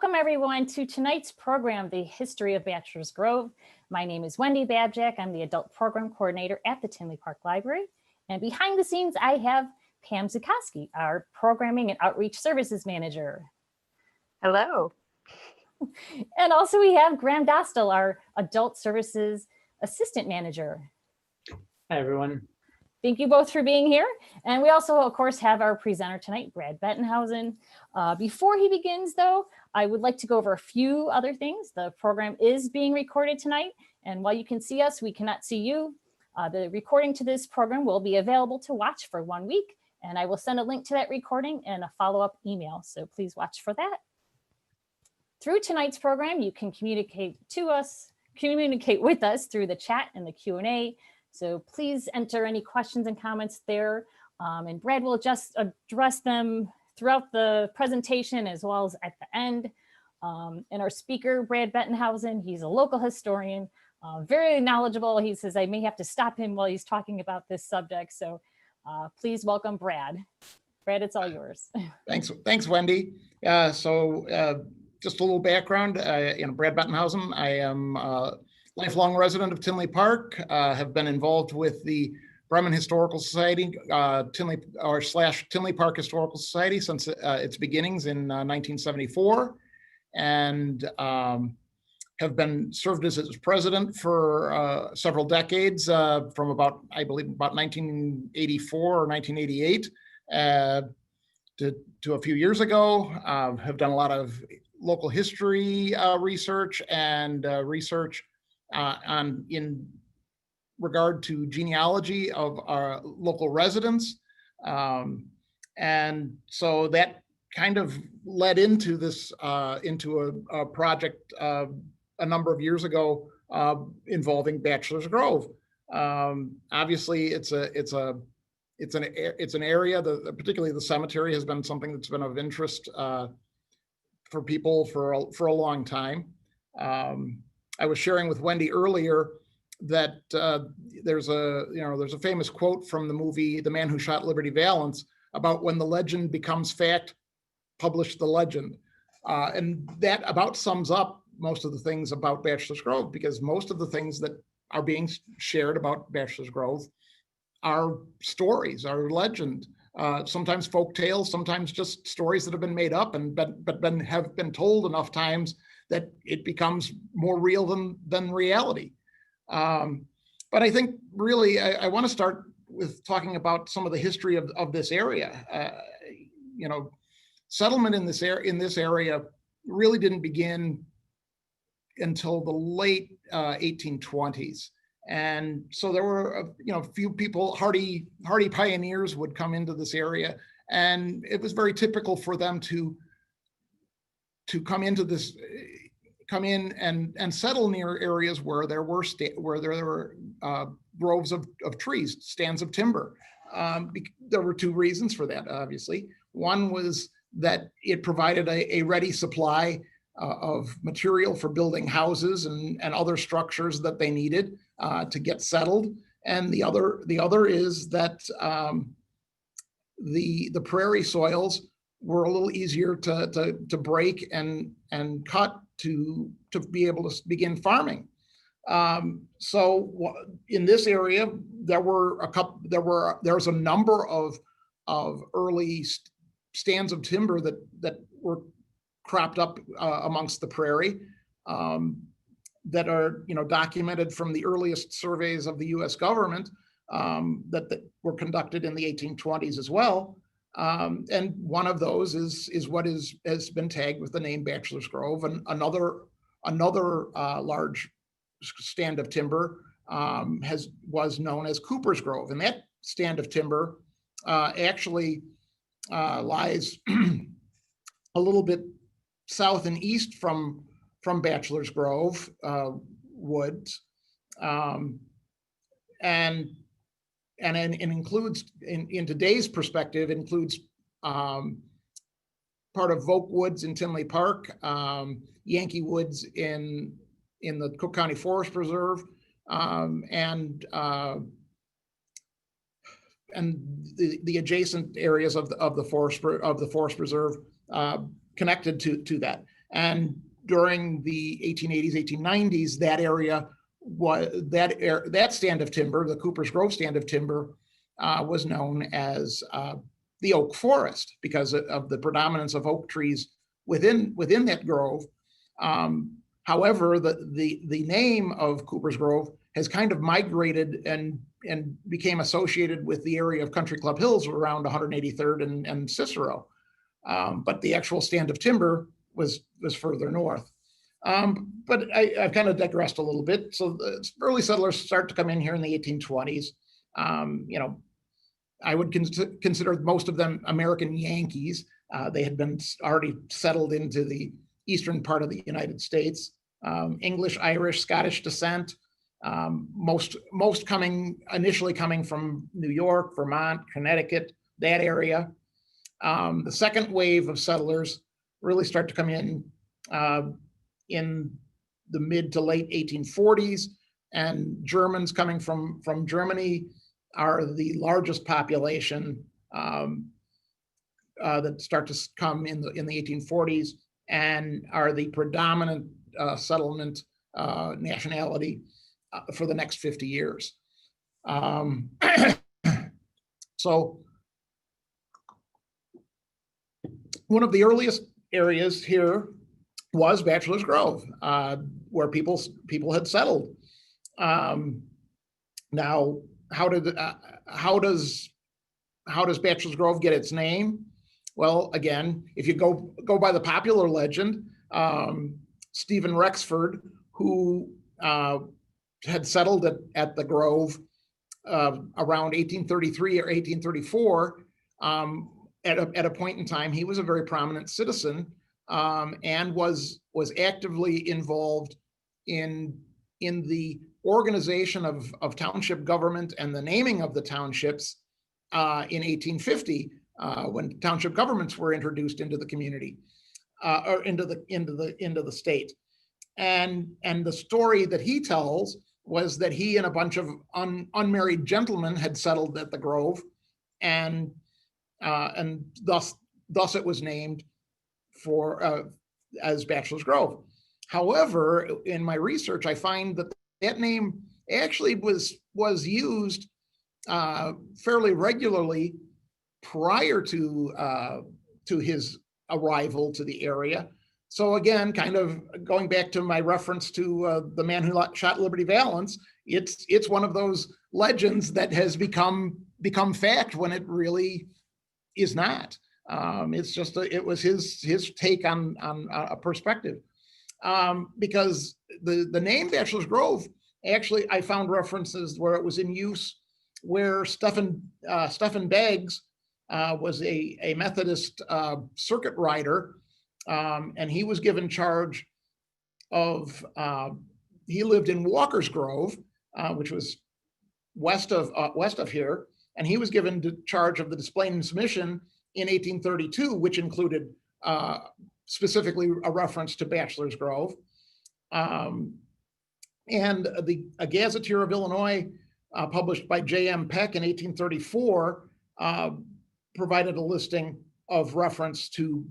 Welcome everyone to tonight's program, The History of Bachelors Grove. My name is Wendy Babjack. I'm the Adult Program Coordinator at the Tinley Park Library. And behind the scenes, I have Pam Zukoski, our Programming and Outreach Services Manager. Hello. And also we have Graham Dostal, our Adult Services Assistant Manager. Hi, everyone. Thank you both for being here. And we also, of course, have our presenter tonight, Brad Bettenhausen. Before he begins, though, I would like to go over a few other things. The program is being recorded tonight, and while you can see us, we cannot see you. The recording to this program will be available to watch for 1 week, and I will send a link to that recording and a follow-up email, so please watch for that. Through tonight's program, you can communicate with us through the chat and the Q&A. So please enter any questions and comments there, and Brad will just address them throughout the presentation as well as at the end. And our speaker, Brad Bettenhausen, he's a local historian, very knowledgeable. He says I may have to stop him while he's talking about this subject. So please welcome Brad. Brad, it's all yours. Thanks, Wendy. Just a little background. Brad Bettenhausen. I am lifelong resident of Tinley Park, have been involved with the Bremen Historical Society, Tinley Park Historical Society since its beginnings in 1974, and have been served as its president for several decades, from about 1984 or 1988 to a few years ago. Have done a lot of local history research and research in regard to genealogy of our local residents. And so that kind of led into this, into a project a number of years ago involving Bachelors Grove. Obviously, it's an area that, particularly the cemetery, has been something that's been of interest for people for a long time. I was sharing with Wendy earlier that there's a famous quote from the movie The Man Who Shot Liberty Valance about when the legend becomes fact, publish the legend. And that about sums up most of the things about Bachelors Grove, because most of the things that are being shared about Bachelors Grove are stories, are legend. Sometimes folk tales, sometimes just stories that have been made up and have been told enough times that it becomes more real than reality. But I think really I want to start with talking about some of the history of this area. Settlement in this area really didn't begin until the late 1820s. And so there were a few people, hardy pioneers would come into this area, and it was very typical for them to come in and settle near areas where there were groves of trees, stands of timber. There were two reasons for that, obviously. One was that it provided a ready supply of material for building houses and other structures that they needed to get settled. And the other is that the prairie soils were a little easier to break and cut to be able to begin farming. So in this area, there's a number of early stands of timber that were cropped up amongst the prairie that are documented from the earliest surveys of the U.S. government that were conducted in the 1820s as well. And one of those is what has been tagged with the name Bachelors Grove, and another large stand of timber was known as Cooper's Grove, and that stand of timber actually lies a little bit south and east from Bachelors Grove woods, and includes, in today's perspective, includes part of Vogue Woods in Tinley Park, Yankee Woods in the Cook County Forest Preserve, and the adjacent areas of the forest preserve connected to that. And during the 1880s, 1890s, that area was that stand of timber, the Cooper's Grove stand of timber, was known as the oak forest because of the predominance of oak trees within that grove. However, the name of Cooper's Grove has kind of migrated and became associated with the area of Country Club Hills around 183rd and Cicero. But the actual stand of timber was further north. But I've kind of digressed a little bit. So the early settlers start to come in here in the 1820s. I would consider most of them American Yankees. They had been already settled into the eastern part of the United States. English, Irish, Scottish descent. Most initially coming from New York, Vermont, Connecticut, that area. The second wave of settlers really start to come in the mid to late 1840s, and Germans coming from Germany are the largest population that start to come in the 1840s and are the predominant settlement nationality for the next 50 years. So one of the earliest areas here was Bachelors Grove, where people had settled. Now, how does Bachelors Grove get its name? Well, again, if you go by the popular legend, Stephen Rexford, who had settled at the Grove around 1833 or 1834, at a point in time, he was a very prominent citizen and was actively involved in the organization of township government and the naming of the townships in 1850, when township governments were introduced into the community or into the state. And the story that he tells was that he and a bunch of unmarried gentlemen had settled at the Grove, and thus it was named as Bachelors Grove. However, in my research, I find that name actually was used fairly regularly prior to his arrival to the area. So again, kind of going back to my reference to the man who shot Liberty Valance, it's one of those legends that has become fact when it really is not. It's just it was his take on a perspective, because the name Bachelors Grove, actually I found references where it was in use, where Stephen Beggs was a Methodist circuit rider, and he was given charge of. He lived in Walker's Grove, which was west of here, and he was given charge of the Display and Submission in 1832, which included specifically a reference to Bachelors Grove. And a Gazetteer of Illinois, published by J.M. Peck in 1834, provided a listing of reference to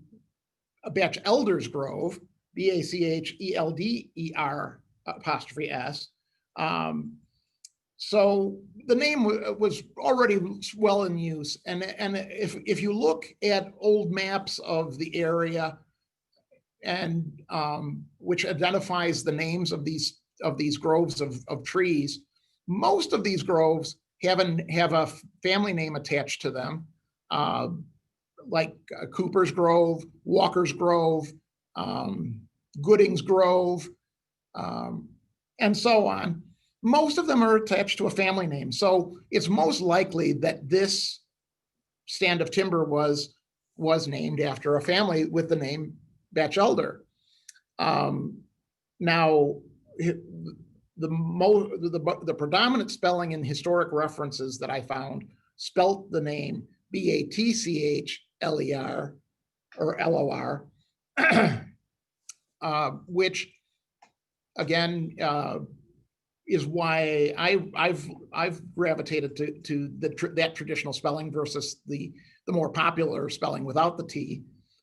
Batchelors Grove, Bachelder''S. So the name was already well in use, and if you look at old maps of the area, and which identifies the names of these groves of trees, most of these groves have a family name attached to them, like Cooper's Grove, Walker's Grove, Gooding's Grove, and so on. Most of them are attached to a family name. So it's most likely that this stand of timber was named after a family with the name Batchelor. Now, the predominant spelling in historic references that I found spelt the name Batchler or LOR, which again is why I've gravitated to that traditional spelling versus the more popular spelling without the T.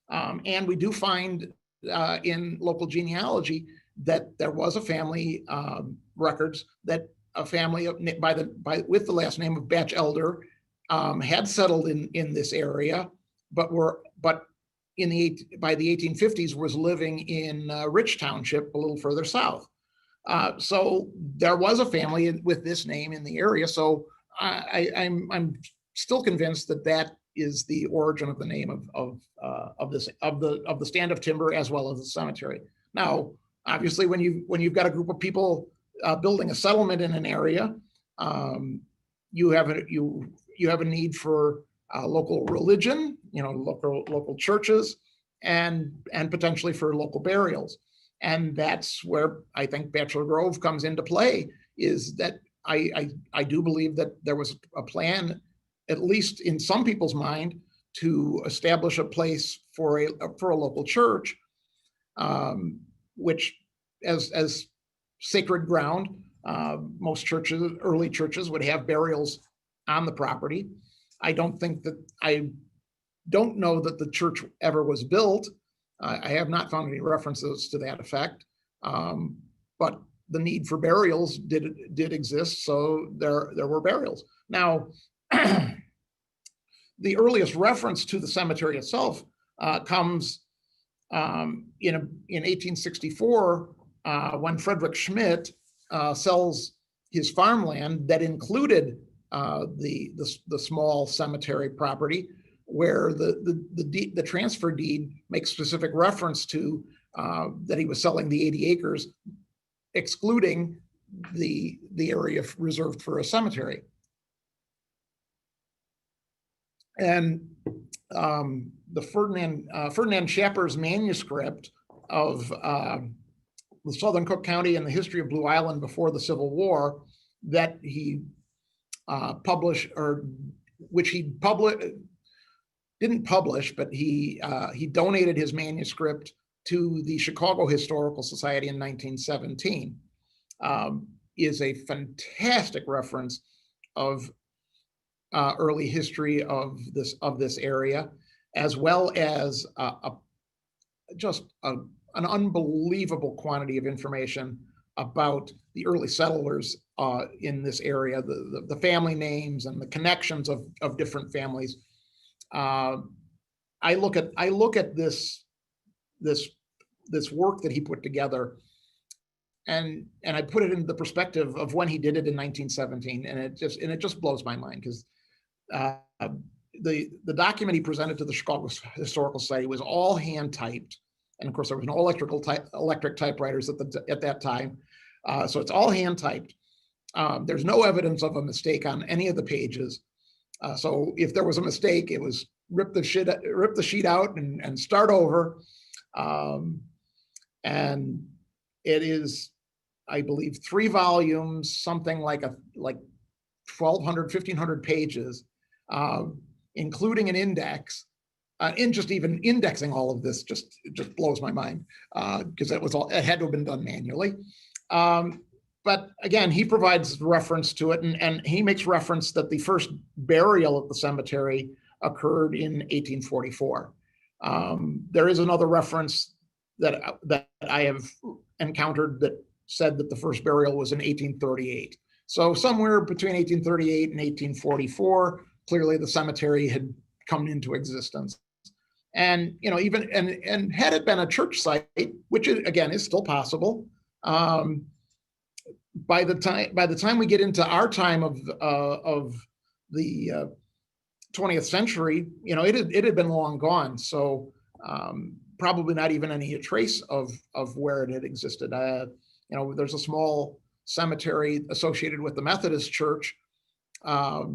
And we do find in local genealogy that there was a family records that a family with the last name of Batchelor had settled in this area, but by the 1850s was living in Rich Township, a little further south. So there was a family with this name in the area. So I'm still convinced that that is the origin of the name of the stand of timber as well as the cemetery. Now, obviously, when you've got a group of people building a settlement in an area, you have a need for local religion, local churches, and potentially for local burials. And that's where I think Bachelor Grove comes into play, is that I do believe that there was a plan, at least in some people's mind, to establish a place for a local church, which as sacred ground, most churches, early churches, would have burials on the property. I don't know that the church ever was built. I have not found any references to that effect, but the need for burials did exist, so there were burials. Now, the earliest reference to the cemetery itself comes in 1864 when Frederick Schmidt sells his farmland that included the small cemetery property, where the transfer deed makes specific reference to that he was selling the 80 acres, excluding the area reserved for a cemetery. And the Ferdinand Schapper's manuscript of the Southern Cook County and the history of Blue Island before the Civil War, that he published, or which he didn't publish, but he donated his manuscript to the Chicago Historical Society in 1917, is a fantastic reference of early history of this area, as well as an unbelievable quantity of information about the early settlers in this area, the family names and the connections of different families. I look at this work that he put together, and I put it into the perspective of when he did it in 1917, and it just blows my mind, because the document he presented to the Chicago Historical Society was all hand typed, and of course there was no electric typewriters at that time, so it's all hand typed. There's no evidence of a mistake on any of the pages. So if there was a mistake, it was rip the sheet out and start over. And it is, I believe, 3 volumes, something like 1,200, 1,500 pages, including an index. And just even indexing all of this just blows my mind, because it had to have been done manually. But again, he provides reference to it, and he makes reference that the first burial at the cemetery occurred in 1844. There is another reference that I have encountered that said that the first burial was in 1838. So somewhere between 1838 and 1844, clearly the cemetery had come into existence. And and had it been a church site, which again is still possible, by the time we get into our time of the 20th century, it had been long gone. So probably not even any trace of where it had existed. There's a small cemetery associated with the Methodist Church at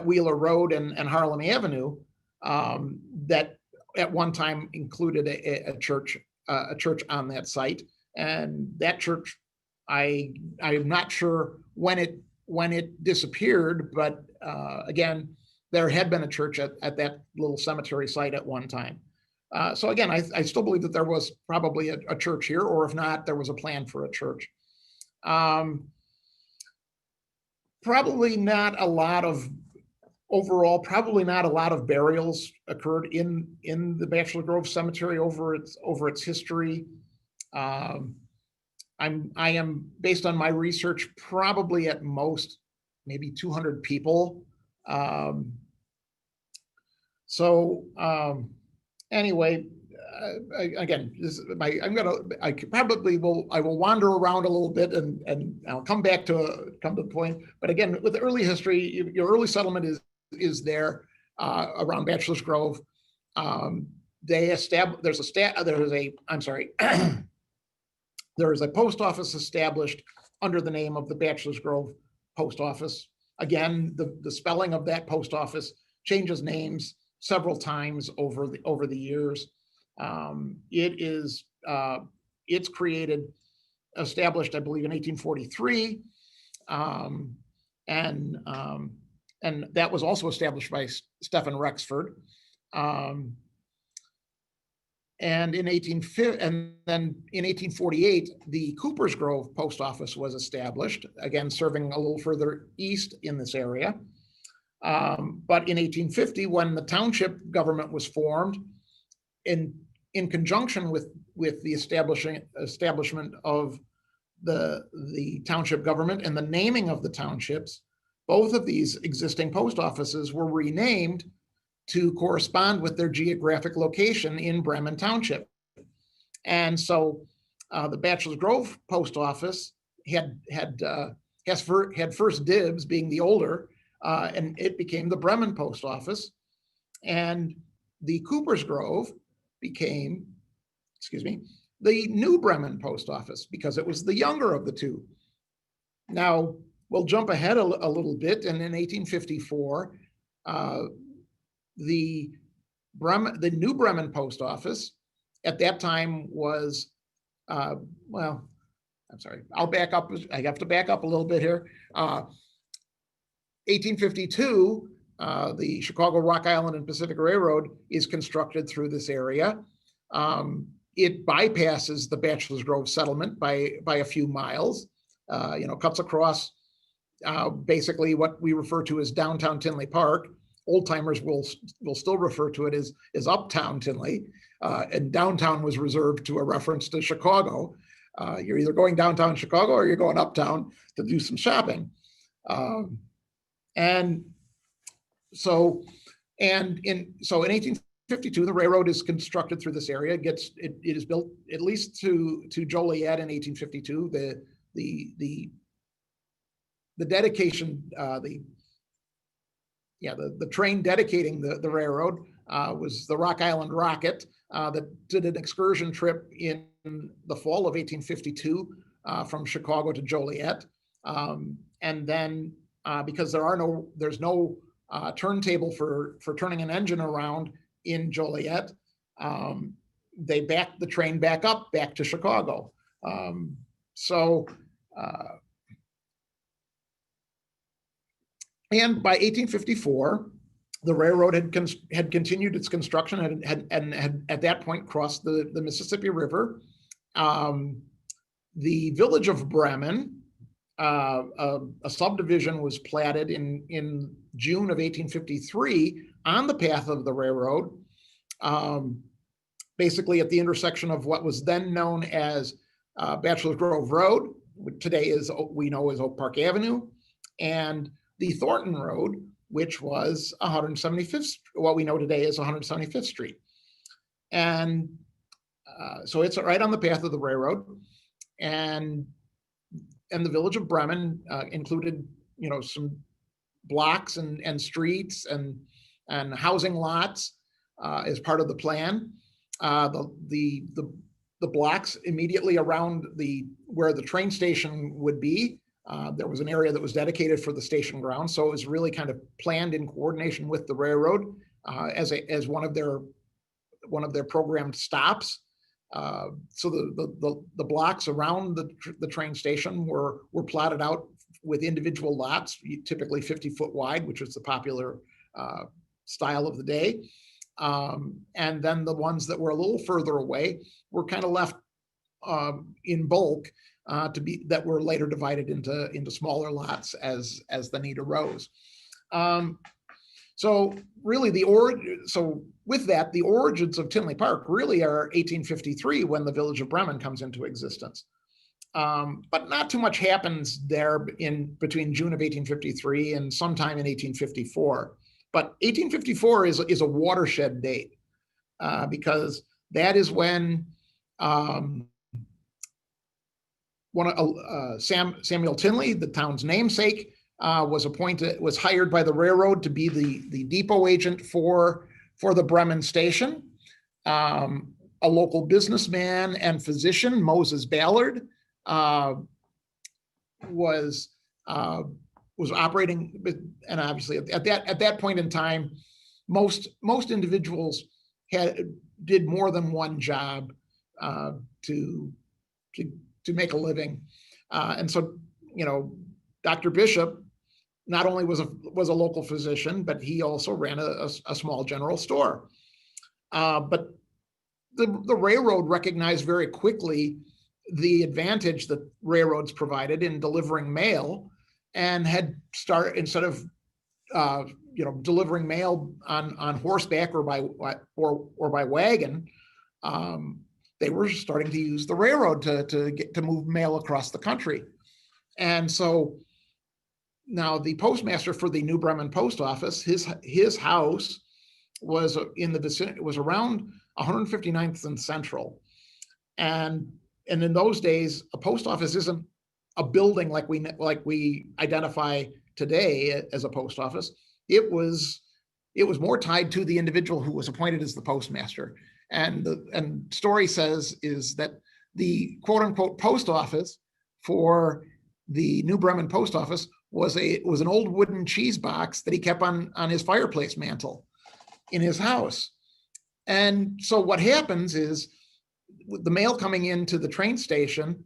Wheeler Road and Harlem Avenue, that at one time included a church on that site. And that church, I'm not sure when it disappeared, but again, there had been a church at that little cemetery site at one time. So again, I still believe that there was probably a church here, or if not, there was a plan for a church. Probably not a lot of overall, probably not a lot of burials occurred in the Bachelor Grove Cemetery over its history. I am, based on my research, probably at most maybe 200 people. Anyway, again, I will wander around a little bit and I'll come to the point. But again, with the early history, your early settlement is there around Bachelors Grove. There is a post office established under the name of the Bachelors Grove Post Office. Again, the spelling of that post office changes names several times over the years. It's established, I believe, in 1843, and that was also established by Stephen Rexford. And then in 1848, the Coopers Grove Post Office was established, again, serving a little further east in this area. But in 1850, when the township government was formed, in conjunction with the establishment of the township government and the naming of the townships, both of these existing post offices were renamed to correspond with their geographic location in Bremen Township. And so the Bachelors Grove Post Office had first dibs, being the older, and it became the Bremen Post Office. And the Coopers Grove became, the New Bremen Post Office, because it was the younger of the two. Now, we'll jump ahead a little bit, and in 1854, the New Bremen Post Office at that time was, I'm sorry, I'll back up. I have to back up a little bit here. 1852, the Chicago, Rock Island, and Pacific Railroad is constructed through this area. It bypasses the Bachelors Grove settlement by a few miles, cuts across basically what we refer to as downtown Tinley Park. Old timers will still refer to it as uptown Tinley, and downtown was reserved to a reference to Chicago. You're either going downtown Chicago or you're going uptown to do some shopping. And so in 1852, the railroad is constructed through this area. It is built at least to Joliet in 1852. The dedication, the train dedicating the railroad was the Rock Island Rocket that did an excursion trip in the fall of 1852 from Chicago to Joliet. And then because there's no turntable for turning an engine around in Joliet, they backed the train back to Chicago. And by 1854, the railroad had continued its construction and had at that point crossed the Mississippi River. The village of Bremen, a subdivision was platted in June of 1853 on the path of the railroad, basically at the intersection of what was then known as Bachelors Grove Road, which today we know as Oak Park Avenue, and the Thornton Road, which was 175th, what we know today as 175th Street. And so it's right on the path of the railroad. And the village of Bremen included, some blocks and streets and housing lots as part of the plan. The blocks immediately around where the train station would be, there was an area that was dedicated for the station ground. So it was really kind of planned in coordination with the railroad as one of their programmed stops. So the blocks around the train station were plotted out with individual lots, typically 50-foot wide, which was the popular style of the day. And then the ones that were a little further away were kind of left in bulk that were later divided into smaller lots as the need arose. So really so with that, the origins of Tinley Park really are 1853 when the village of Bremen comes into existence. But not too much happens there in between June of 1853 and sometime in 1854. But 1854 is a watershed date because that is when Samuel Tinley, the town's namesake, was hired by the railroad to be the depot agent for the Bremen station. A local businessman and physician, Moses Ballard, was operating, and obviously at that point in time, most individuals did more than one job to make a living, and so Dr. Bishop not only was a local physician, but he also ran a small general store. But the railroad recognized very quickly the advantage that railroads provided in delivering mail, and had started, instead of delivering mail on horseback or by wagon, they were starting to use the railroad to move mail across the country. And so now the postmaster for the New Bremen post office, his house was in the vicinity, it was around 159th and Central. And in those days, a post office isn't a building like we identify today as a post office. It was more tied to the individual who was appointed as the postmaster. And story says is that the quote unquote post office for the New Bremen post office was an old wooden cheese box that he kept on his fireplace mantle in his house. And so what happens is, with the mail coming into the train station,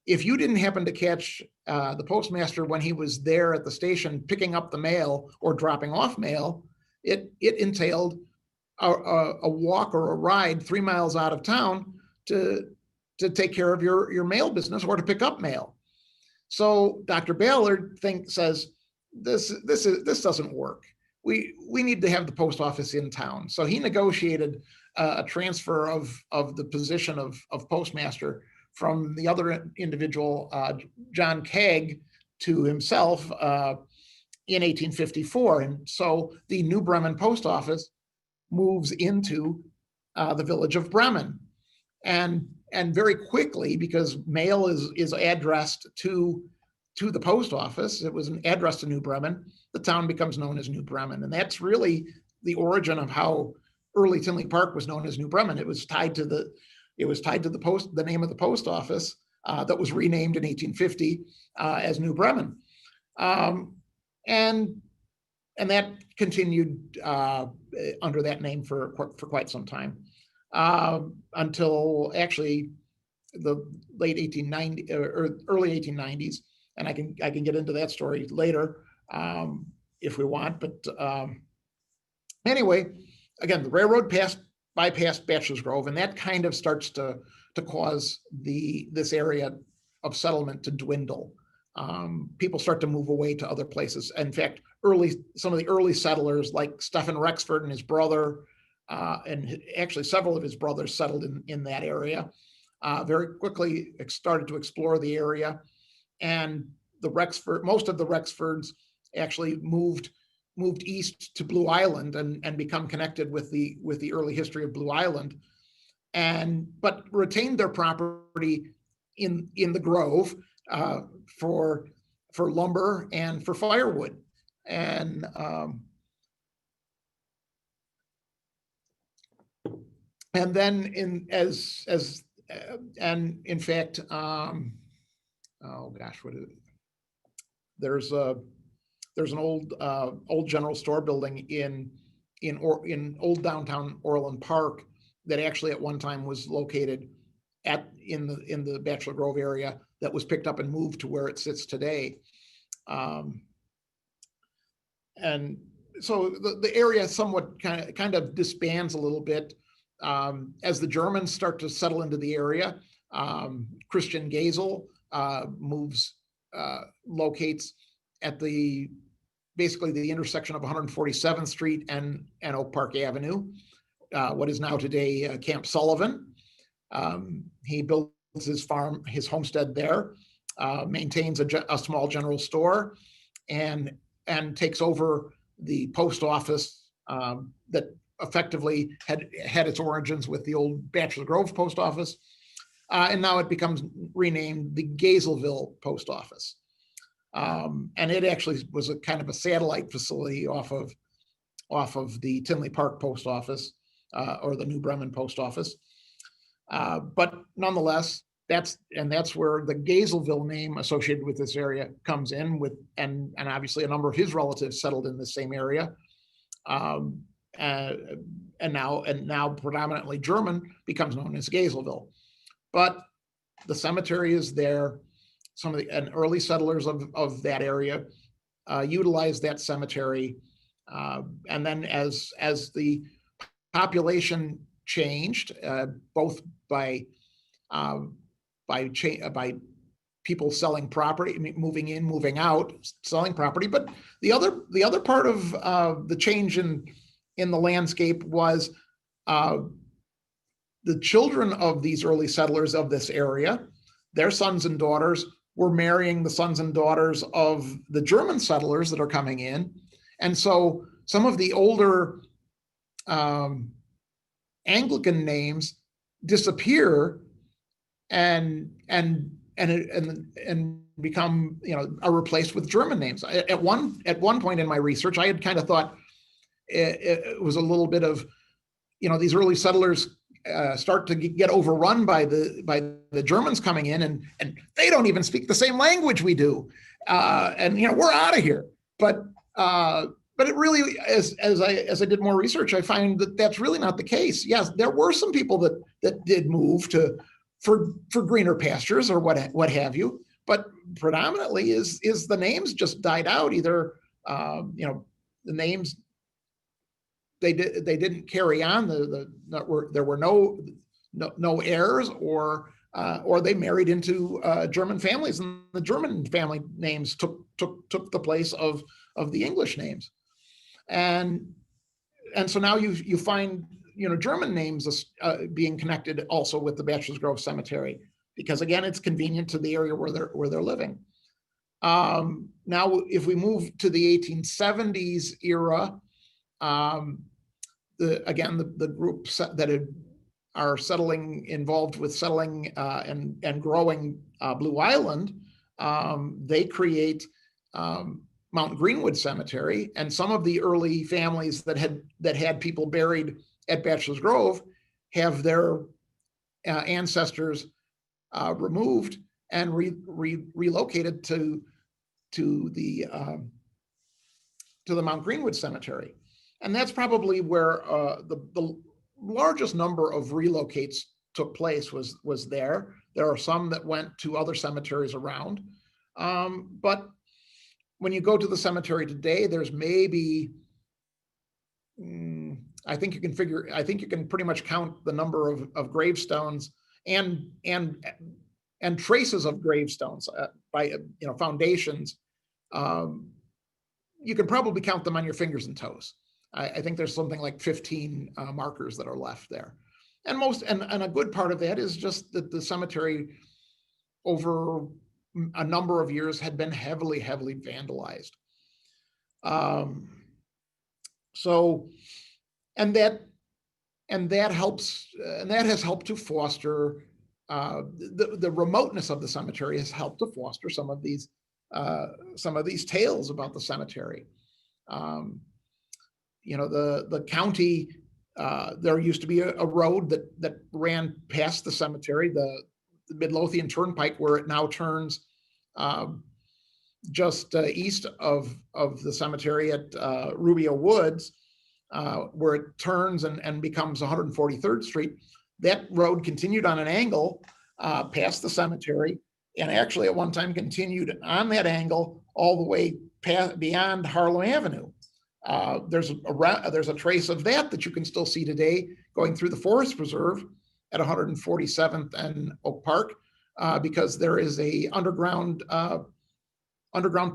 if you didn't happen to catch the postmaster when he was there at the station picking up the mail or dropping off mail, it entailed a walk or a ride 3 miles out of town to take care of your mail business or to pick up mail. So Dr. Ballard says this doesn't work. We need to have the post office in town. So he negotiated a transfer of the position of postmaster from the other individual, John Kegg, to himself in 1854. And so the New Bremen post office moves into the village of Bremen. And very quickly, because mail is addressed to the post office, it was an address to New Bremen, the town becomes known as New Bremen. And that's really the origin of how early Tinley Park was known as New Bremen. It was tied to the name of the post office that was renamed in 1850 as New Bremen. And that continued under that name for quite some time, until actually the late 1890s or early 1890s. And I can get into that story later if we want. But anyway, again, the railroad bypassed Bachelors Grove, and that kind of starts to cause this area of settlement to dwindle. People start to move away to other places. In fact, some of the early settlers, like Stephen Rexford and his brother, and actually several of his brothers, settled in that area. Very quickly started to explore the area, and most of the Rexfords actually moved east to Blue Island and become connected with the early history of Blue Island, but retained their property in the Grove for lumber and for firewood. And then in fact, oh gosh, what is it? There's an old general store building in old downtown Orland Park that actually at one time was located in the Bachelor Grove area, that was picked up and moved to where it sits today. And so the area somewhat kind of disbands a little bit as the Germans start to settle into the area. Christian Gazel locates at the basically the intersection of 147th Street and Oak Park Avenue, what is now today Camp Sullivan. He builds his homestead there, maintains a small general store, and takes over the post office that effectively had its origins with the old Bachelors Grove post office. And now it becomes renamed the Gainesville Post Office. And it actually was a kind of a satellite facility off of the Tinley Park Post Office, or the New Bremen Post Office. But nonetheless, that's where the Gainesville name associated with this area comes in, and obviously a number of his relatives settled in the same area. And now predominantly German becomes known as Gainesville. But the cemetery is there. Some of the early settlers of that area utilized that cemetery. And then as the population changed, both by people selling property, moving in, moving out, selling property. But the other part of the change in the landscape was the children of these early settlers of this area, their sons and daughters were marrying the sons and daughters of the German settlers that are coming in. And so some of the older Anglican names disappear and become, are replaced with German names. At one point in my research, I had kind of thought it was a little bit of, these early settlers start to get overrun by the Germans coming in, and they don't even speak the same language we do, and we're out of here. But it really, as I did more research, I find that that's really not the case. Yes, there were some people that did move for greener pastures or what have you, but predominantly is the names just died out. Either the names they didn't carry on, there were no heirs, or they married into German families, and the German family names took the place of the English names. And so now you find German names being connected also with the Bachelors Grove Cemetery, because again, it's convenient to the area where they're living. Now, if we move to the 1870s era, the groups that are involved with settling and growing Blue Island, they create Mount Greenwood Cemetery, and some of the early families that had people buried at Bachelors Grove have their ancestors removed and relocated to the Mount Greenwood Cemetery. And that's probably where the largest number of relocates took place was there. There are some that went to other cemeteries around. But when you go to the cemetery today, there's maybe, I think you can pretty much count the number of gravestones and traces of gravestones by foundations. You can probably count them on your fingers and toes. I think there's something like 15 markers that are left there. And a good part of that is just that the cemetery over a number of years had been heavily vandalized. And that has helped to foster the remoteness of the cemetery has helped to foster some of these tales about the cemetery. The county, there used to be a road that ran past the cemetery, the Midlothian Turnpike, where it now turns just east of the cemetery at Rubio Woods, where it turns and becomes 143rd Street. That road continued on an angle past the cemetery, and actually at one time continued on that angle all the way beyond Harlem Avenue. There's a trace of that you can still see today going through the Forest Preserve at 147th and Oak Park, because there is a underground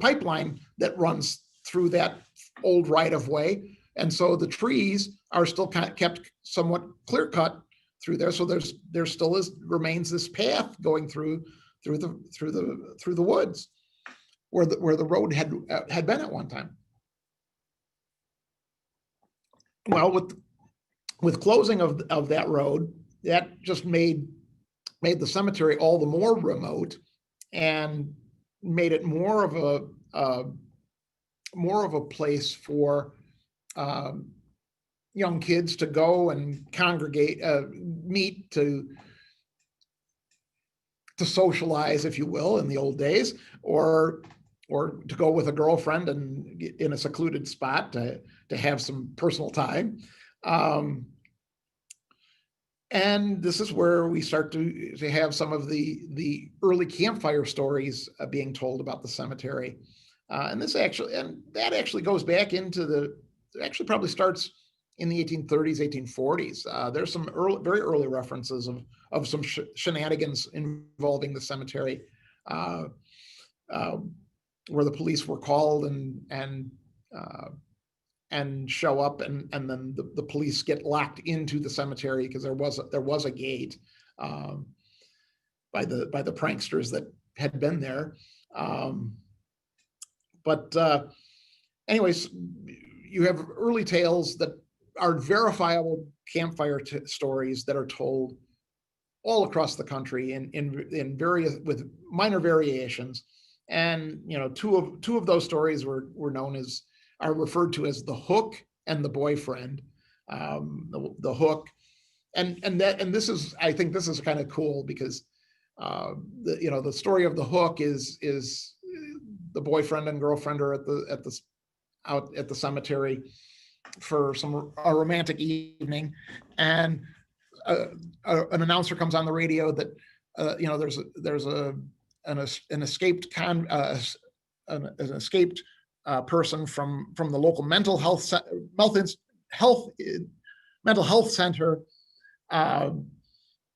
pipeline that runs through that old right of way. And so the trees are still kept somewhat clear cut through there. So there still remains this path going through the woods where the road had been at one time. Well, with closing of that road, that just made the cemetery all the more remote and made it more of a place for young kids to go and congregate, meet to socialize, if you will, in the old days, or to go with a girlfriend and in a secluded spot to have some personal time. And this is where we start to have some of the early campfire stories being told about the cemetery. And that actually goes back into actually probably starts in the 1830s, 1840s. There's some very early references of some shenanigans involving the cemetery, where the police were called and show up, and then the police get locked into the cemetery because there was a gate by the pranksters that had been there. But anyways, you have early tales that are verifiable campfire stories that are told all across the country in various, with minor variations. And two of those stories are referred to as the hook and the boyfriend. The hook, and this is, I think this is kind of cool because the story of the hook is the boyfriend and girlfriend are out at the cemetery for a romantic evening, and an announcer comes on the radio that there's an escaped person from the local mental health center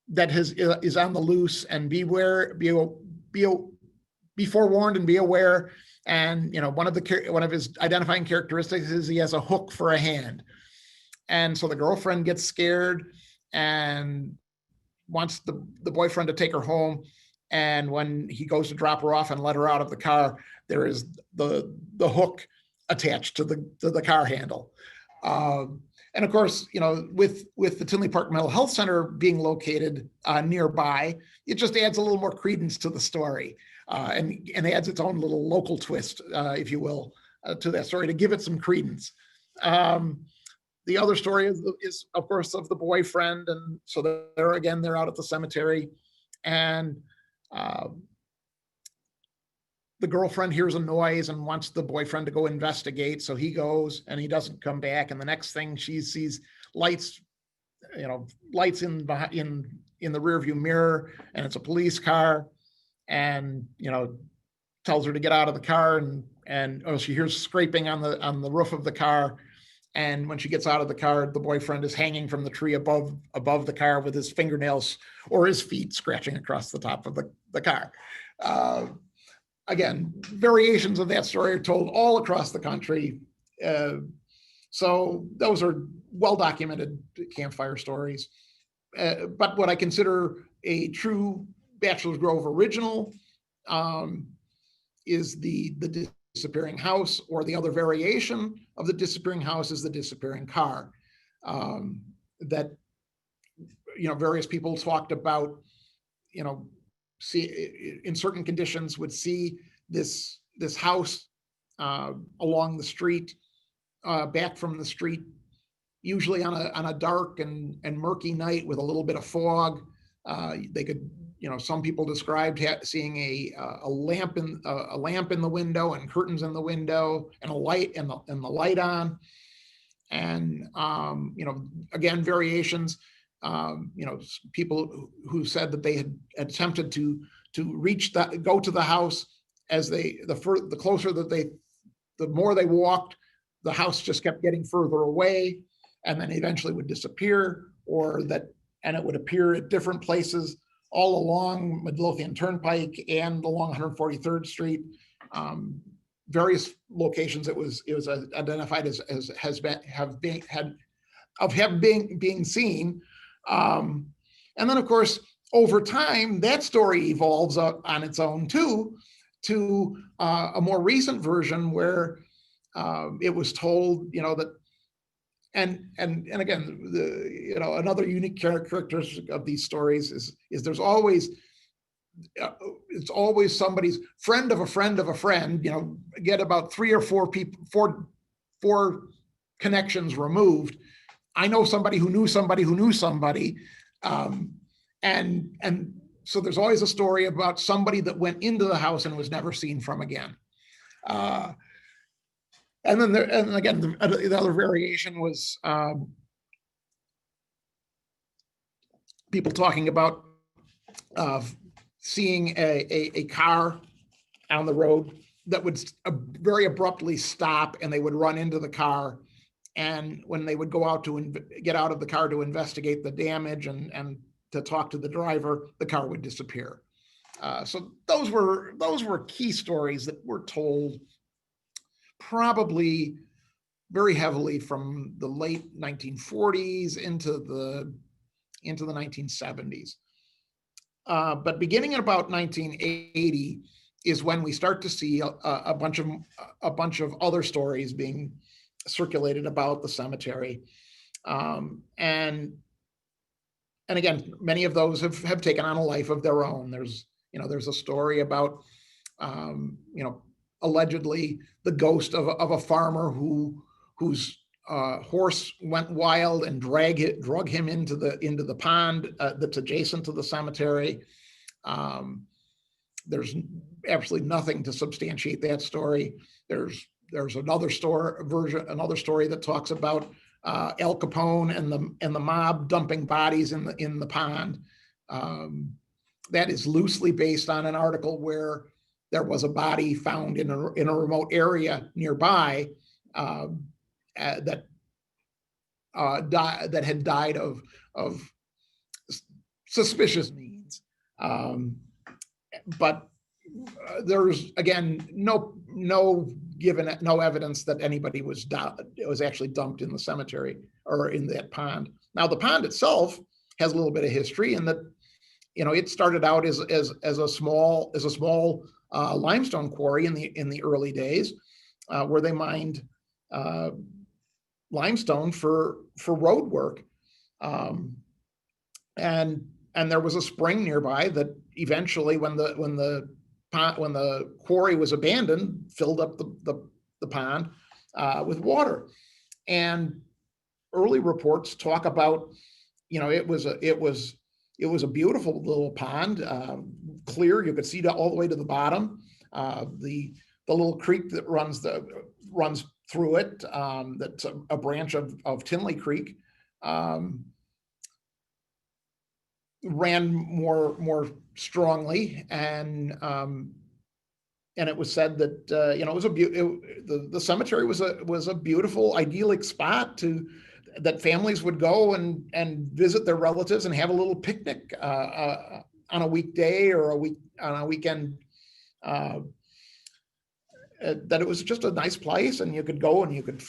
that is on the loose, and be forewarned and be aware. And one of his identifying characteristics is he has a hook for a hand. And so the girlfriend gets scared and wants the boyfriend to take her home. And when he goes to drop her off and let her out of the car, there is the hook attached to the car handle. And of course, with the Tinley Park Mental Health Center being located nearby, it just adds a little more credence to the story, and adds its own little local twist, if you will, to that story to give it some credence. The other story is of course of the boyfriend, and so they're out at the cemetery, and the girlfriend hears a noise and wants the boyfriend to go investigate. So he goes and he doesn't come back. And the next thing she sees lights in the rearview mirror, and it's a police car, and tells her to get out of the car, and she hears scraping on the roof of the car. And when she gets out of the car, the boyfriend is hanging from the tree above the car with his fingernails or his feet scratching across the top of the car. Again, variations of that story are told all across the country. So those are well-documented campfire stories. But what I consider a true Bachelors Grove original is the disappearing house, or the other variation of the disappearing house is the disappearing car. That various people talked about, see in certain conditions would see this house along the street, back from the street, usually on a dark and murky night with a little bit of fog. They could, some people described seeing a lamp in the window, and curtains in the window, and a light and the light on. And again, variations. People who said that they had attempted to go to the house, as the closer that the more they walked, the house just kept getting further away, and then eventually would disappear, and it would appear at different places all along Midlothian Turnpike and along 143rd Street. various locations it was identified as being seen. And then of course, over time, that story evolves on its own too, to a more recent version where it was told, that, and again, another unique characteristic of these stories is there's always, it's always somebody's friend of a friend of a friend, get about 3 or 4 people, four connections removed. I know somebody who knew somebody who knew somebody. And so there's always a story about somebody that went into the house and was never seen from again. And then and again, the other variation was people talking about seeing a car on the road that would very abruptly stop, and they would run into the car. And when they would go out to get out of the car to investigate the damage and to talk to the driver, the car would disappear. So those were key stories that were told probably very heavily from the late 1940s into the 1970s. But beginning at about 1980 is when we start to see a bunch of other stories being circulated about the cemetery. And again, many of those have taken on a life of their own. There's a story about, allegedly the ghost of a farmer whose horse went wild and drug him into the pond that's adjacent to the cemetery. There's absolutely nothing to substantiate that story. There's another story that talks about Al Capone and the mob dumping bodies in the pond. That is loosely based on an article where there was a body found in a remote area nearby that had died of suspicious means. But there's again no evidence that anybody was actually dumped in the cemetery or in that pond. Now the pond itself has a little bit of history in that it started out as a small limestone quarry in the early days where they mined limestone for road work, and there was a spring nearby that eventually, when the quarry was abandoned, filled up the pond with water. And early reports talk about, it was a beautiful little pond, clear. You could see all the way to the bottom. The little creek that runs through it, that's a branch of Tinley Creek, ran more strongly, and it was said that it was the cemetery was a beautiful, idyllic spot that families would go and visit their relatives and have a little picnic on a weekday or on a weekend. That it was just a nice place, and you could go and you could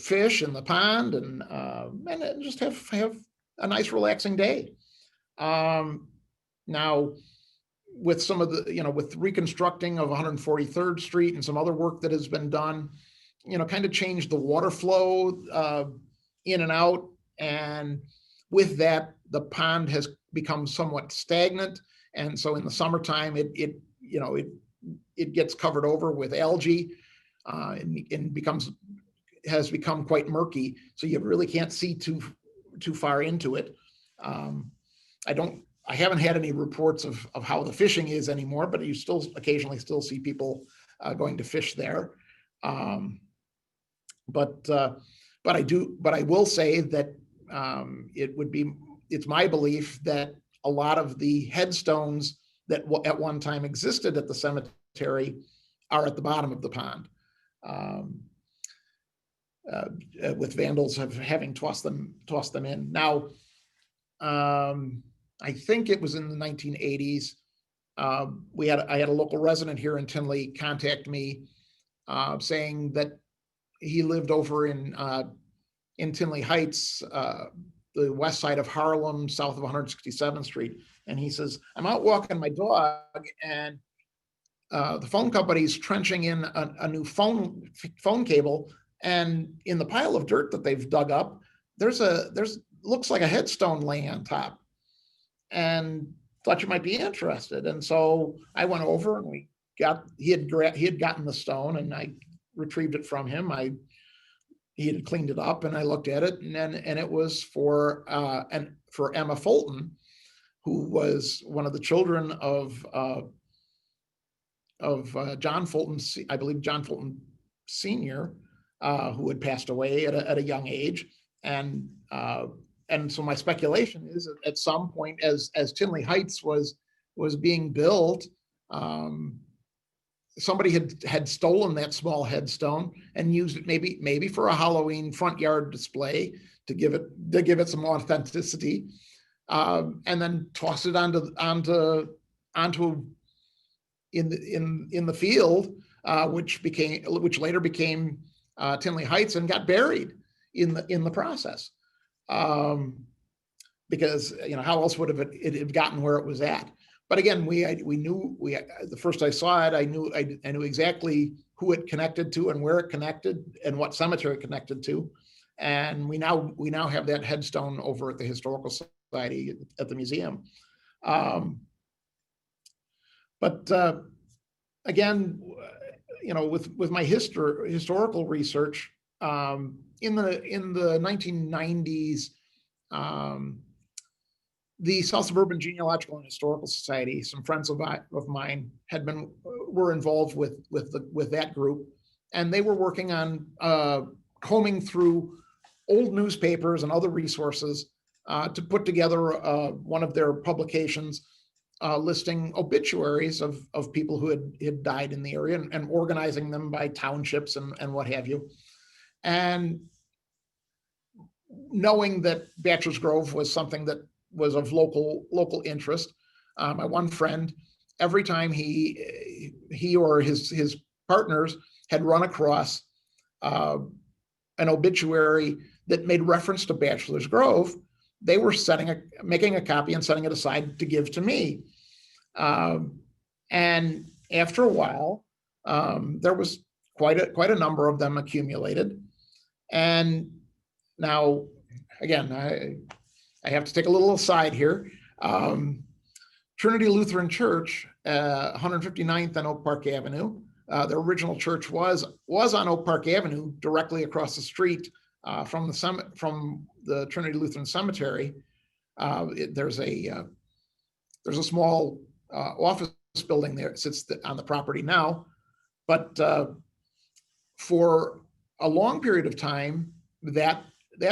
fish in the pond and just have a nice relaxing day. Now, with some of the with reconstructing of 143rd Street and some other work that has been done, kind of changed the water flow in and out, and with that, the pond has become somewhat stagnant, and so in the summertime, it gets covered over with algae and has become quite murky, so you really can't see too far into it. I haven't had any reports of how the fishing is anymore, but you still occasionally see people going to fish there. But I will say that it's my belief that a lot of the headstones that at one time existed at the cemetery are at the bottom of the pond, with vandals having tossed them in. Now, I think it was in the 1980s. I had a local resident here in Tinley contact me saying that he lived over in Tinley Heights, the west side of Harlem, south of 167th Street. And he says, I'm out walking my dog, and the phone company's trenching in a new phone cable. And in the pile of dirt that they've dug up, there's looks like a headstone laying on top, and thought you might be interested. And so I went over, and he had gotten the stone, and I retrieved it from him. He had cleaned it up, and I looked at it, and it was for Emma Fulton, who was one of the children of John Fulton, I believe John Fulton Sr., who had passed away at a young age. And so my speculation is that at some point, as Tinley Heights was being built, somebody had stolen that small headstone and used it maybe for a Halloween front yard display to give it some authenticity, and then tossed it onto in the field, which later became Tinley Heights, and got buried in the process, because how else would it have gotten where it was at? But again, we knew the first I saw it, I knew exactly who it connected to and where it connected and what cemetery it connected to, and we now have that headstone over at the Historical Society at the museum. But again, with my historical research, in the 1990s, the South Suburban Genealogical and Historical Society, some friends of mine were involved with that group, and they were working on combing through old newspapers and other resources to put together one of their publications listing obituaries of people who had died in the area, and organizing them by townships and what have you. And knowing that Bachelors Grove was something that was of local interest, my one friend, every time he or his partners had run across an obituary that made reference to Bachelors Grove, they were making a copy and setting it aside to give to me. And after a while, there was quite a number of them accumulated. And now, again, I have to take a little aside here. Trinity Lutheran Church, 159th and Oak Park Avenue. The original church was on Oak Park Avenue, directly across the street from the Trinity Lutheran Cemetery. There's a small office building there. It sits on the property now, but for a long period of time, that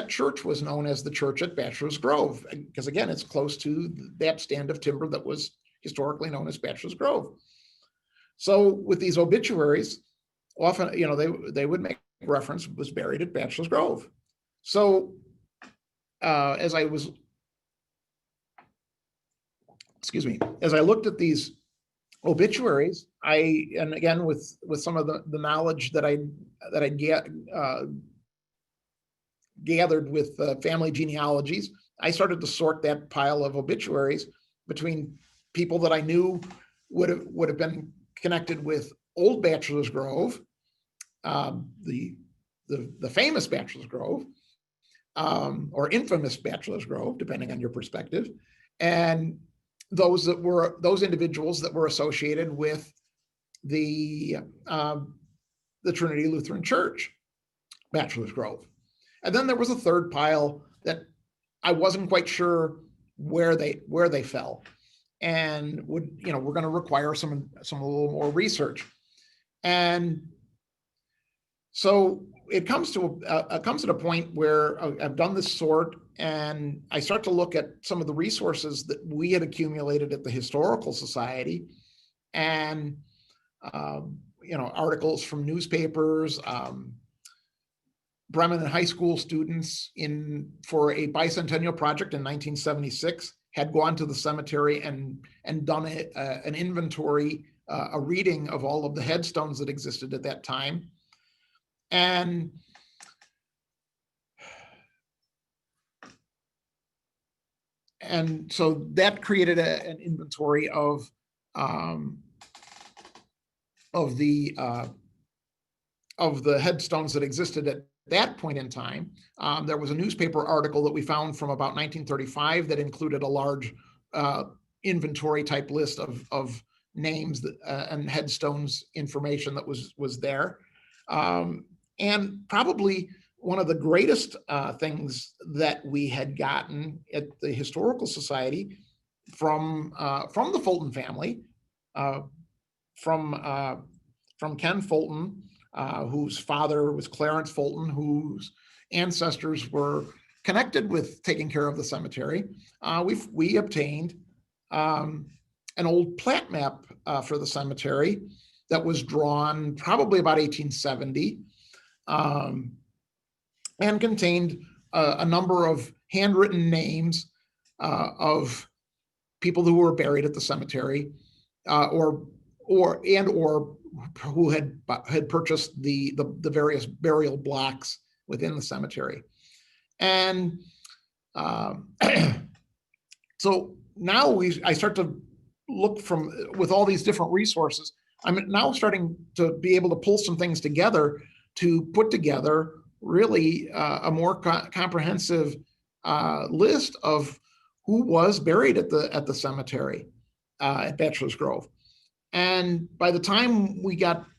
church was known as the church at Bachelors Grove, because again, it's close to that stand of timber that was historically known as Bachelors Grove. So with these obituaries, often, they would make reference, was buried at Bachelors Grove. So as I looked at these obituaries, and again, with some of the knowledge that I gathered with family genealogies, I started to sort that pile of obituaries between people that I knew would have been connected with old Bachelors Grove, the famous Bachelors Grove, or infamous Bachelors Grove, depending on your perspective, and those individuals that were associated with the Trinity Lutheran Church, Bachelors Grove. And then there was a third pile that I wasn't quite sure where they fell, and we're going to require some a little more research. And so it comes to a point where I've done this sort, and I start to look at some of the resources that we had accumulated at the Historical Society, and articles from newspapers. Bremen and high school students for a bicentennial project in 1976 had gone to the cemetery and done an inventory a reading of all of the headstones that existed at that time. And so that created an inventory of the headstones that existed at that point in time. There was a newspaper article that we found from about 1935 that included a large inventory type list of names and headstones information that was there. And probably one of the greatest things that we had gotten at the Historical Society from the Fulton family, from Ken Fulton, whose father was Clarence Fulton, whose ancestors were connected with taking care of the cemetery. We obtained an old plat map for the cemetery that was drawn probably about 1870, and contained a number of handwritten names of people who were buried at the cemetery, or who had purchased the various burial blocks within the cemetery. And so now I start to look with all these different resources. I'm now starting to be able to pull some things together to put together really a more comprehensive list of who was buried at the cemetery at Bachelors Grove. And by the time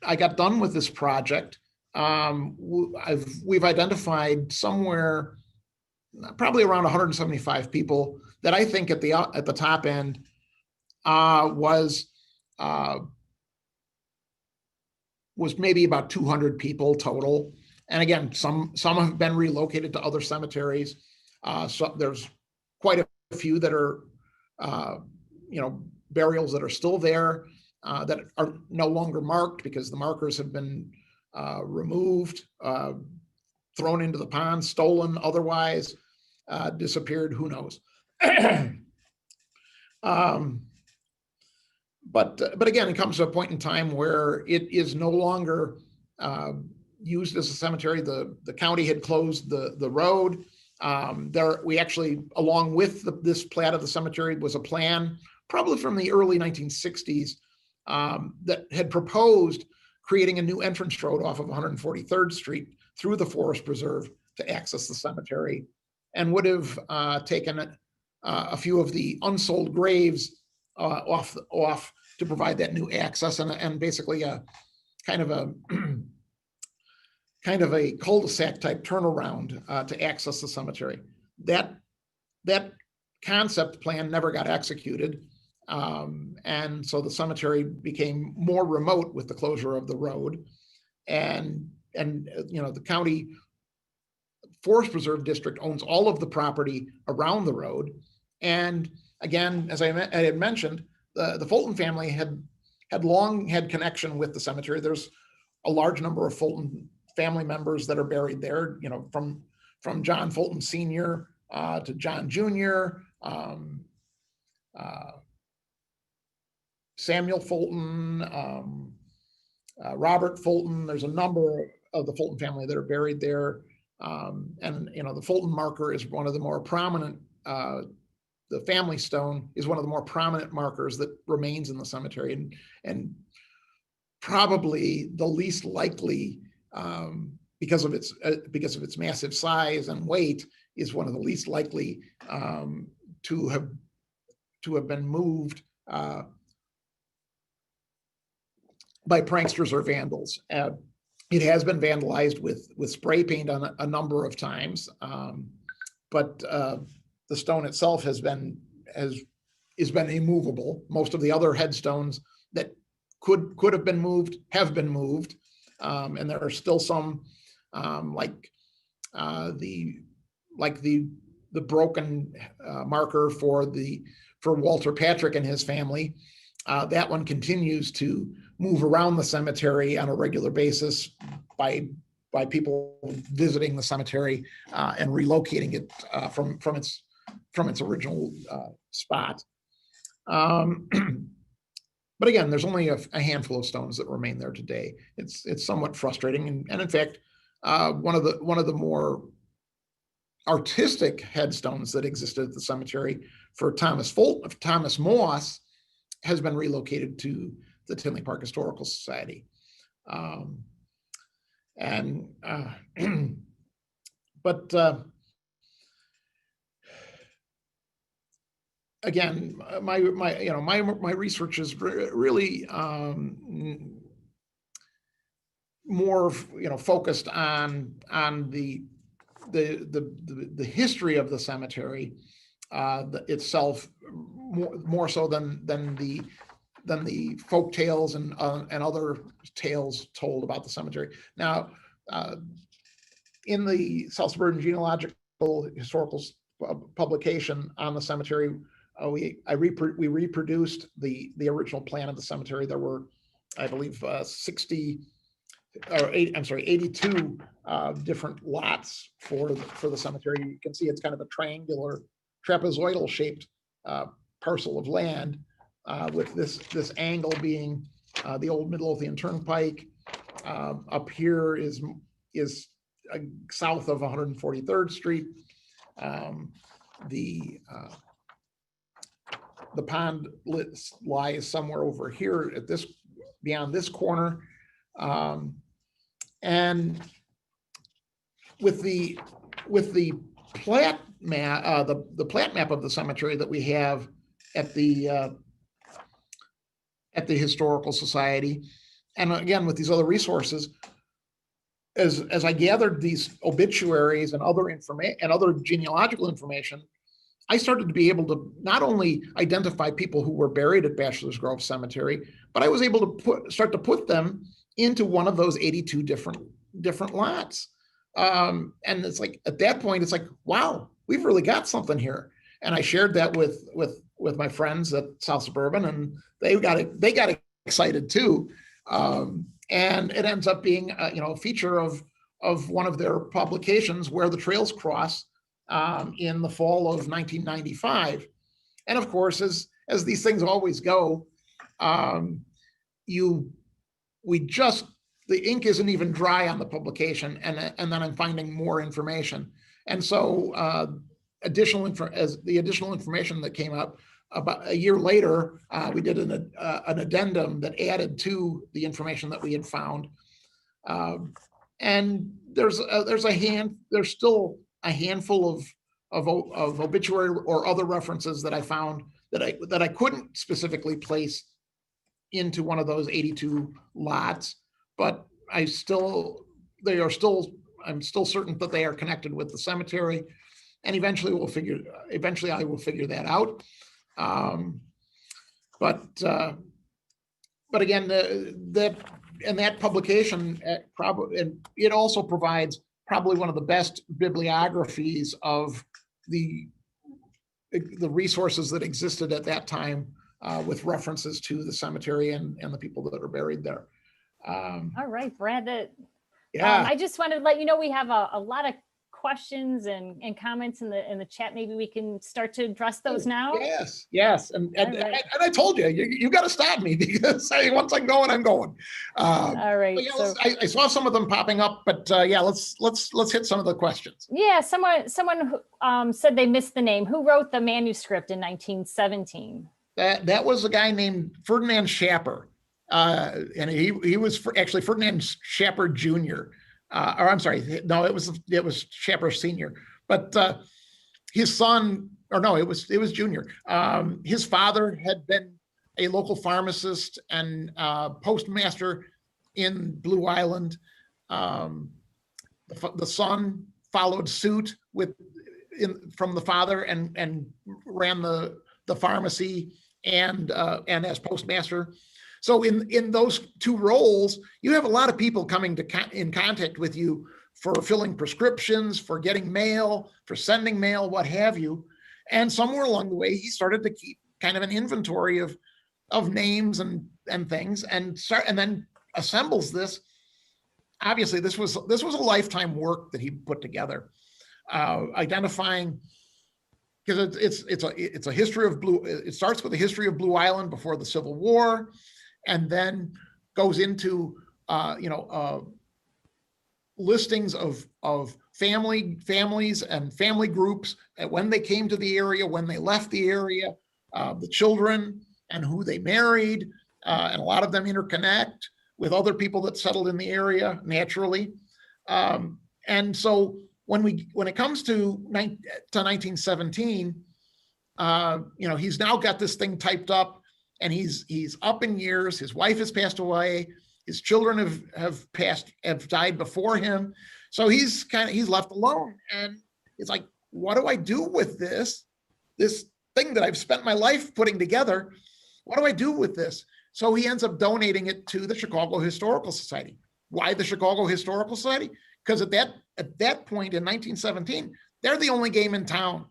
I got done with this project, we've identified somewhere probably around 175 people that I think at the top end was maybe about 200 people total. And again, some have been relocated to other cemeteries. So there's quite a few that are, burials that are still there, that are no longer marked because the markers have been removed, thrown into the pond, stolen, otherwise disappeared, who knows. But again, it comes to a point in time where it is no longer used as a cemetery. The county had closed the road. We actually, along with this plat of the cemetery, was a plan probably from the early 1960s that had proposed creating a new entrance road off of 143rd Street through the Forest Preserve to access the cemetery, and would have taken a few of the unsold graves off to provide that new access, and basically a kind of a cul-de-sac type turnaround to access the cemetery. That concept plan never got executed. And so the cemetery became more remote with the closure of the road, and the county Forest Preserve District owns all of the property around the road. And again, as I had mentioned, the Fulton family had long had connection with the cemetery. There's a large number of Fulton family members that are buried there, from John Fulton Sr. To John Jr., Samuel Fulton, Robert Fulton. There's a number of the Fulton family that are buried there. And the Fulton marker is one of the more prominent, the family stone is one of the more prominent markers that remains in the cemetery, and probably the least likely, because of its massive size and weight, is one of the least likely to have been moved by pranksters or vandals. It has been vandalized with spray paint on a number of times, but the stone itself has been immovable. Most of the other headstones that could have been moved have been moved, and there are still some like the broken marker for Walter Patrick and his family. That one continues to move around the cemetery on a regular basis by people visiting the cemetery and relocating it from its original spot. But again, there's only a handful of stones that remain there today. It's somewhat frustrating, and in fact, one of the more artistic headstones that existed at the cemetery for Thomas Moss has been relocated to the Tinley Park Historical Society. But again, my research is really more focused on the history of the cemetery itself, more so than the folk tales and other tales told about the cemetery. Now, in the South Suburban Genealogical Historical publication on the cemetery, we reproduced the original plan of the cemetery. There were, I believe, 82 different lots for the cemetery. You can see it's kind of a triangular, trapezoidal shaped parcel of land, with this angle being the old Midlothian Turnpike. Up here is south of 143rd Street. The pond lies somewhere over here at beyond this corner. And with the plat map, the plat map of the cemetery that we have at the Historical Society, and again with these other resources, as I gathered these obituaries and other genealogical information, I started to be able to not only identify people who were buried at Bachelors Grove Cemetery, but I was able to start to put them into one of those 82 different lots. And it's like, at that point, it's like, wow, we've really got something here. And I shared that with my friends at South Suburban, and they got excited too. And it ends up being a feature of one of their publications where the trails cross in the fall of 1995. And of course, as these things always go, the ink isn't even dry on the publication, and then I'm finding more information. And so additional information that came up about a year later, we did an addendum that added to the information that we had found. And there's still a handful of obituary or other references that I found that I couldn't specifically place into one of those 82 lots, but I'm still certain that they are connected with the cemetery, and eventually I will figure that out. But again, that publication it also provides probably one of the best bibliographies of the resources that existed at that time, with references to the cemetery and the people that are buried there. All right, Brad. Yeah. I just wanted to let you know we have a lot of questions and comments in the chat. Maybe we can start to address those now. Yes. And I told you got to stop me, because once I'm going, I'm going. All right. Yeah, so I saw some of them popping up, but yeah, let's hit some of the questions. Yeah, someone who, said they missed the name. Who wrote the manuscript in 1917? That was a guy named Ferdinand Schapper, and he was actually Ferdinand Schapper Jr. Or I'm sorry, no, it was Schapper Sr. But his son, or no, it was Junior. His father had been a local pharmacist and postmaster in Blue Island. The son followed suit from the father and ran the pharmacy and as postmaster. So in those two roles, you have a lot of people coming in contact with you for filling prescriptions, for getting mail, for sending mail, what have you. And somewhere along the way, he started to keep kind of an inventory of names and things, and then assembles this. Obviously, this was a lifetime work that he put together, identifying because it's a history of Blue. It starts with a history of Blue Island before the Civil War, and then goes into listings of families and family groups, and when they came to the area, when they left the area, the children and who they married, and a lot of them interconnect with other people that settled in the area naturally. And so when it comes to 1917, he's now got this thing typed up, and he's up in years. His wife has passed away. His children have died before him. So he's left alone. And it's like, what do I do with this thing that I've spent my life putting together? What do I do with this? So he ends up donating it to the Chicago Historical Society. Why the Chicago Historical Society? Because at that point in 1917, they're the only game in town.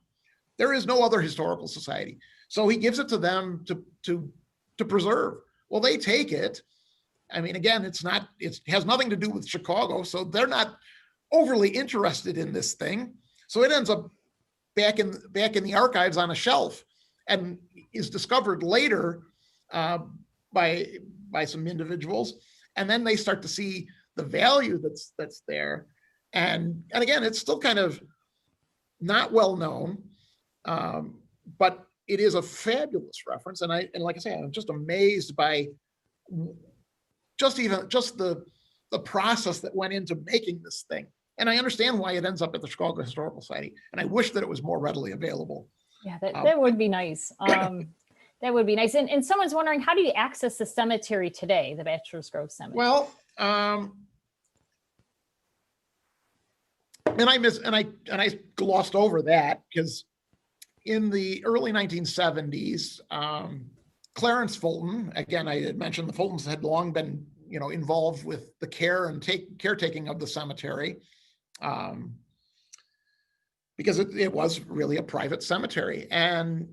There is no other historical society. So he gives it to them to preserve. Well, they take it. I mean, again, it has nothing to do with Chicago, so they're not overly interested in this thing. So it ends up back in the archives on a shelf, and is discovered later by some individuals, and then they start to see the value that's there. And again, it's still kind of not well known, but it is a fabulous reference. And like I say, I'm just amazed by just the process that went into making this thing. And I understand why it ends up at the Chicago Historical Society. And I wish that it was more readily available. Yeah, that would be nice. That would be nice. And someone's wondering, how do you access the cemetery today, the Bachelors Grove Cemetery? Well, and I glossed over that because in the early 1970s, Clarence Fulton, again, I had mentioned the Fultons had long been, involved with the caretaking of the cemetery, because it was really a private cemetery. And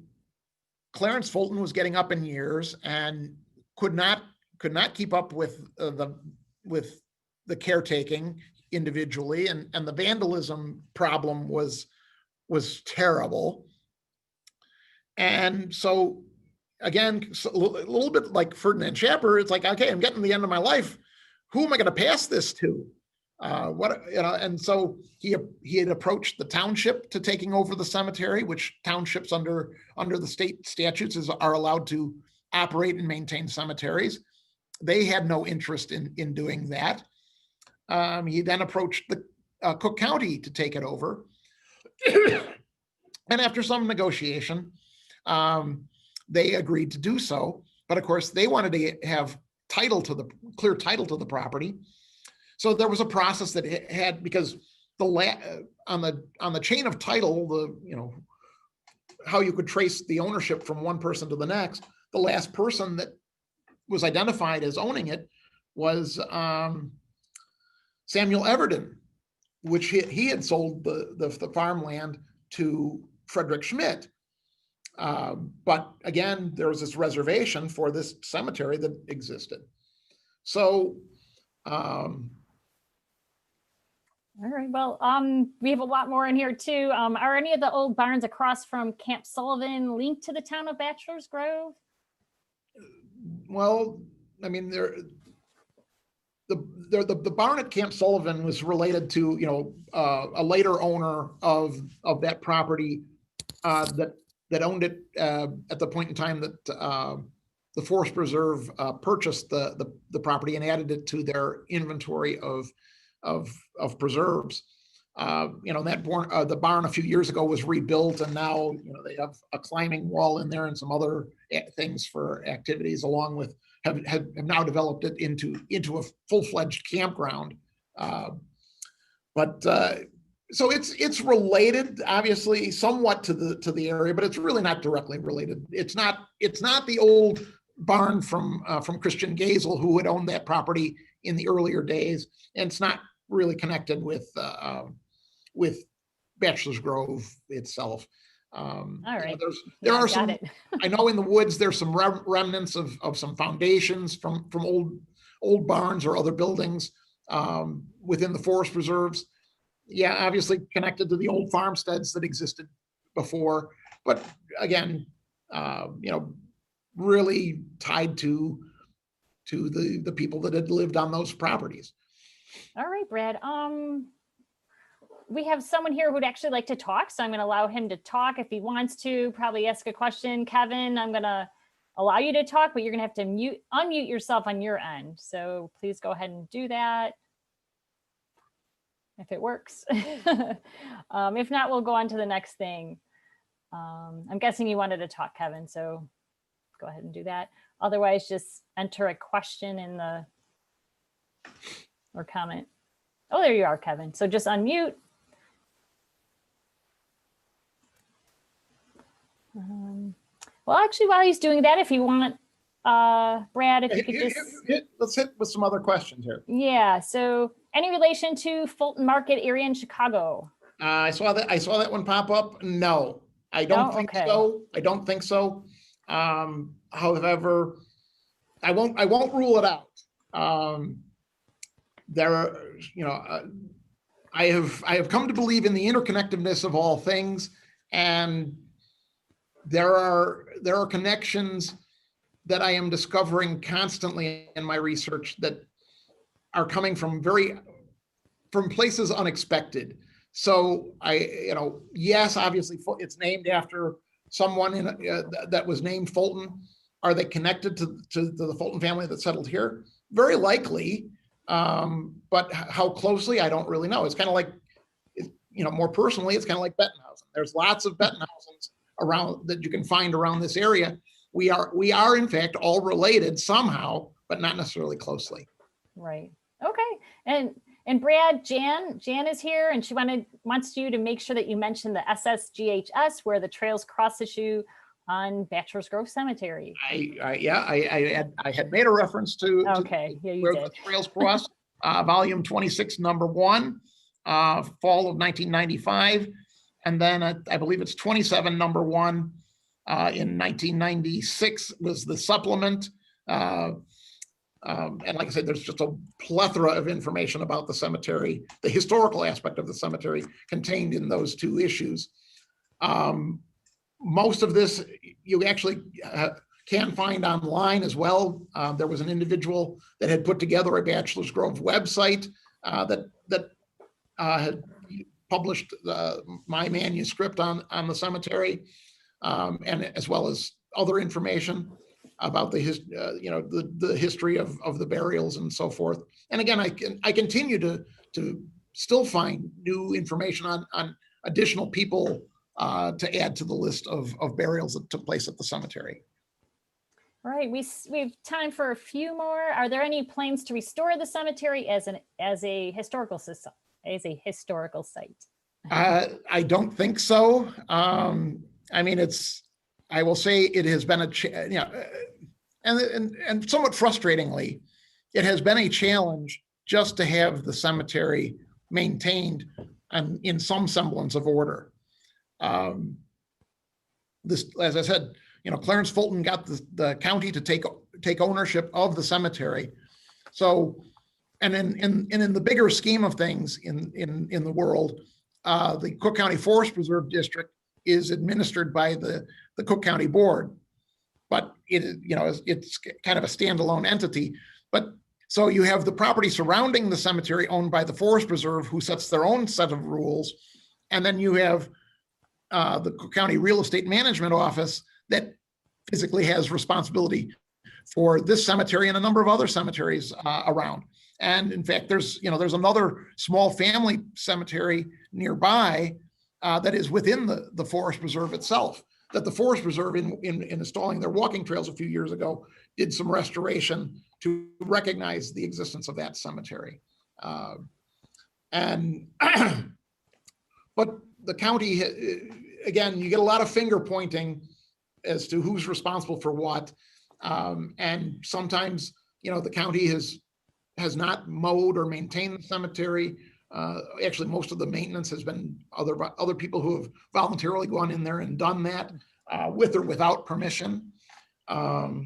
Clarence Fulton was getting up in years and could not keep up with the caretaking individually, and the vandalism problem was terrible. And so again, a little bit like Ferdinand Schapper, it's like, okay, I'm getting to the end of my life. Who am I going to pass this to? And so he had approached the township to taking over the cemetery, which townships under the state statutes are allowed to operate and maintain cemeteries. They had no interest in doing that. He then approached the Cook County to take it over. And after some negotiation, they agreed to do so. But of course, they wanted to have clear title to the property. So there was a process that it had, because on the chain of title, how you could trace the ownership from one person to the next, the last person that was identified as owning it was Samuel Everton, which he had sold the farmland to Frederick Schmidt. But again, there was this reservation for this cemetery that existed. So, all right. Well, we have a lot more in here too. Are any of the old barns across from Camp Sullivan linked to the town of Bachelors Grove? Well, I mean, the barn at Camp Sullivan was related to a later owner of that property that owned it at the point in time that the Forest Preserve purchased the property and added it to their inventory of preserves. The barn a few years ago was rebuilt, and now they have a climbing wall in there and some other things for activities, along with have now developed it into a full-fledged campground. So it's related, obviously, somewhat to the area, but it's really not directly related. It's not the old barn from Christian Gazel, who had owned that property in the earlier days, and it's not really connected with Bachelors Grove itself. All right. There are some. I know in the woods there's some remnants of some foundations from old barns or other buildings within the forest preserves. Yeah, obviously connected to the old farmsteads that existed before. but again, really tied to the people that had lived on those properties. All right, Brad. We have someone here who'd actually like to talk, so I'm going to allow him to talk if he wants to, probably ask a question. Kevin, I'm going to allow you to talk, but you're going to have to unmute yourself on your end. So please go ahead and do that if it works. If not, we'll go on to the next thing. I'm guessing you wanted to talk, Kevin, so go ahead and do that. Otherwise, just enter a question in the, or comment. Oh, there you are, Kevin. So just unmute. Well, actually, while he's doing that, if you want, Brad, if you could just... Let's hit with some other questions here. Yeah, so any relation to Fulton Market area in Chicago? I saw that one pop up. No, I don't think so. I don't think so. However, I won't rule it out. There are, I have come to believe in the interconnectedness of all things, and there are connections that I am discovering constantly in my research that are coming from places unexpected. So yes, obviously it's named after someone that was named Fulton. Are they connected to the Fulton family that settled here? Very likely, but how closely, I don't really know. It's kind of like, more personally, it's kind of like Bettenhausen. There's lots of Bettenhausens around that you can find around this area. We are in fact all related somehow, but not necessarily closely. Right. Okay. And Brad, Jan is here, and she wants you to make sure that you mention the SSGHS, where the trails cross issue on Bachelors Grove Cemetery. I had made a reference to you did. The trails cross, volume 26, number 1, fall of 1995, and then I believe it's 27, number 1, in 1996 was the supplement. And like I said, there's just a plethora of information about the cemetery, the historical aspect of the cemetery contained in those 2 issues. Most of this you actually can find online as well. There was an individual that had put together a Bachelors Grove website that had published my manuscript on the cemetery, and as well as other information about the history of the burials and so forth. And again, I continue to still find new information on additional people to add to the list of burials that took place at the cemetery. All right, we have time for a few more. Are there any plans to restore the cemetery as a historical site? I don't think so. I will say it has been and somewhat frustratingly, it has been a challenge just to have the cemetery maintained and in some semblance of order. This, as I said, Clarence Fulton got the county to take ownership of the cemetery. So, and in the bigger scheme of things in the world, the Cook County Forest Preserve District is administered by the Cook County Board, but it's kind of a standalone entity. But so you have the property surrounding the cemetery owned by the Forest Preserve, who sets their own set of rules, and then you have the Cook County Real Estate Management Office that physically has responsibility for this cemetery and a number of other cemeteries around. And in fact, there's another small family cemetery nearby that is within the Forest Preserve itself, that the Forest Preserve in installing their walking trails a few years ago did some restoration to recognize the existence of that cemetery. But the county, again, you get a lot of finger pointing as to who's responsible for what. And sometimes, the county has not mowed or maintained the cemetery. Actually, most of the maintenance has been other people who have voluntarily gone in there and done that with or without permission. Now,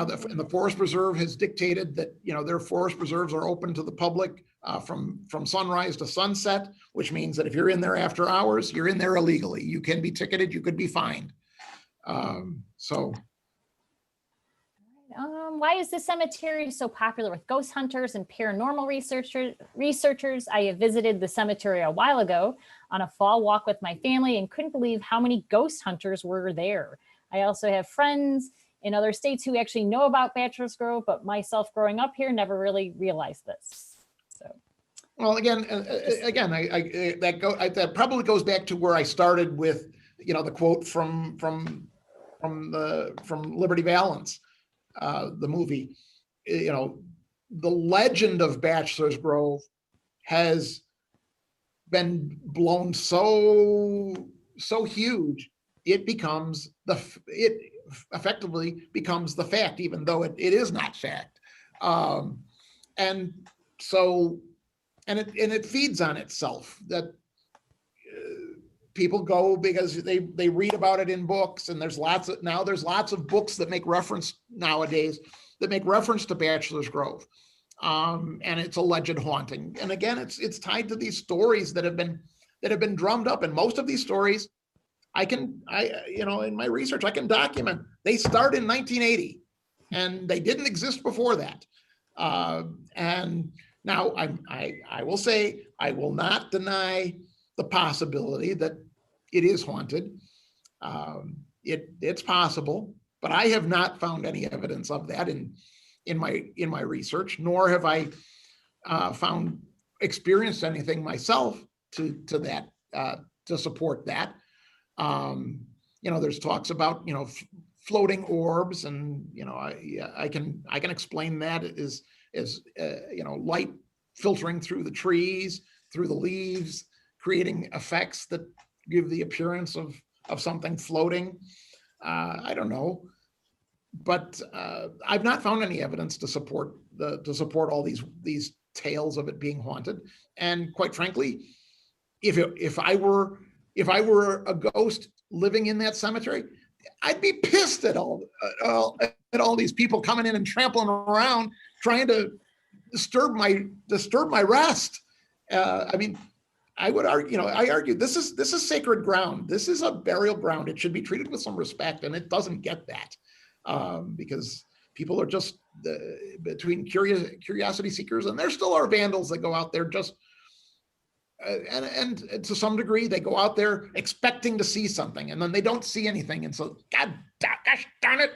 the Forest Preserve has dictated that their forest preserves are open to the public from sunrise to sunset, which means that if you're in there after hours, you're in there illegally. You can be ticketed, you could be fined. So why is the cemetery so popular with ghost hunters and paranormal researchers? I have visited the cemetery a while ago on a fall walk with my family and couldn't believe how many ghost hunters were there. I also have friends in other states who actually know about Bachelors Grove, but myself growing up here never really realized this. So, well, again, that probably goes back to where I started with, the quote from Liberty Valance, the movie. The legend of Bachelors Grove has been blown so huge, it effectively becomes the fact, even though it is not fact. And it feeds on itself, that people go because they read about it in books, and there's lots of books that make reference nowadays that make reference to Bachelors Grove. And it's alleged haunting. And again, it's tied to these stories that have been drummed up. And most of these stories, in my research, I can document they start in 1980 and they didn't exist before that. And now I will say, I will not deny the possibility that it is haunted. It's possible, but I have not found any evidence of that in my research, nor have I experienced anything myself to support that. There's talks about floating orbs, and I can explain that as light filtering through the trees, through the leaves, creating effects that give the appearance of something floating. I don't know, but I've not found any evidence to support all these tales of it being haunted. And quite frankly, if I were a ghost living in that cemetery, I'd be pissed at all these people coming in and trampling around, trying to disturb my rest. I would argue, I argue this is sacred ground. This is a burial ground. It should be treated with some respect, and it doesn't get that because people are just between curiosity seekers, and there still are vandals that go out there just and to some degree they go out there expecting to see something, and then they don't see anything, and so gosh darn it.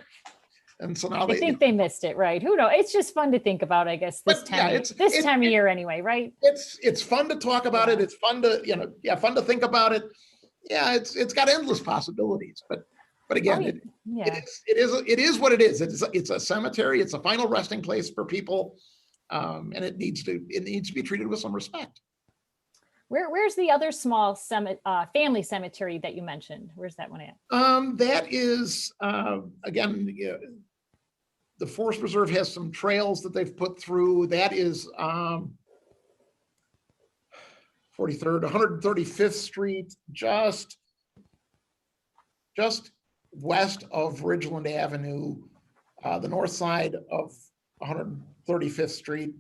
And so now they think they missed it, right? Who knows? It's just fun to think about, I guess, this time of year anyway, right? It's fun to talk about it. It's fun to, fun to think about it. Yeah, it's got endless possibilities. But again, it is what it is. It's a cemetery. It's a final resting place for people, and it needs to be treated with some respect. Where's the other small family cemetery that you mentioned? Where's that one at? That is again. The Forest Preserve has some trails that they've put through. That is 43rd, 135th Street, just west of Ridgeland Avenue, the north side of 135th Street.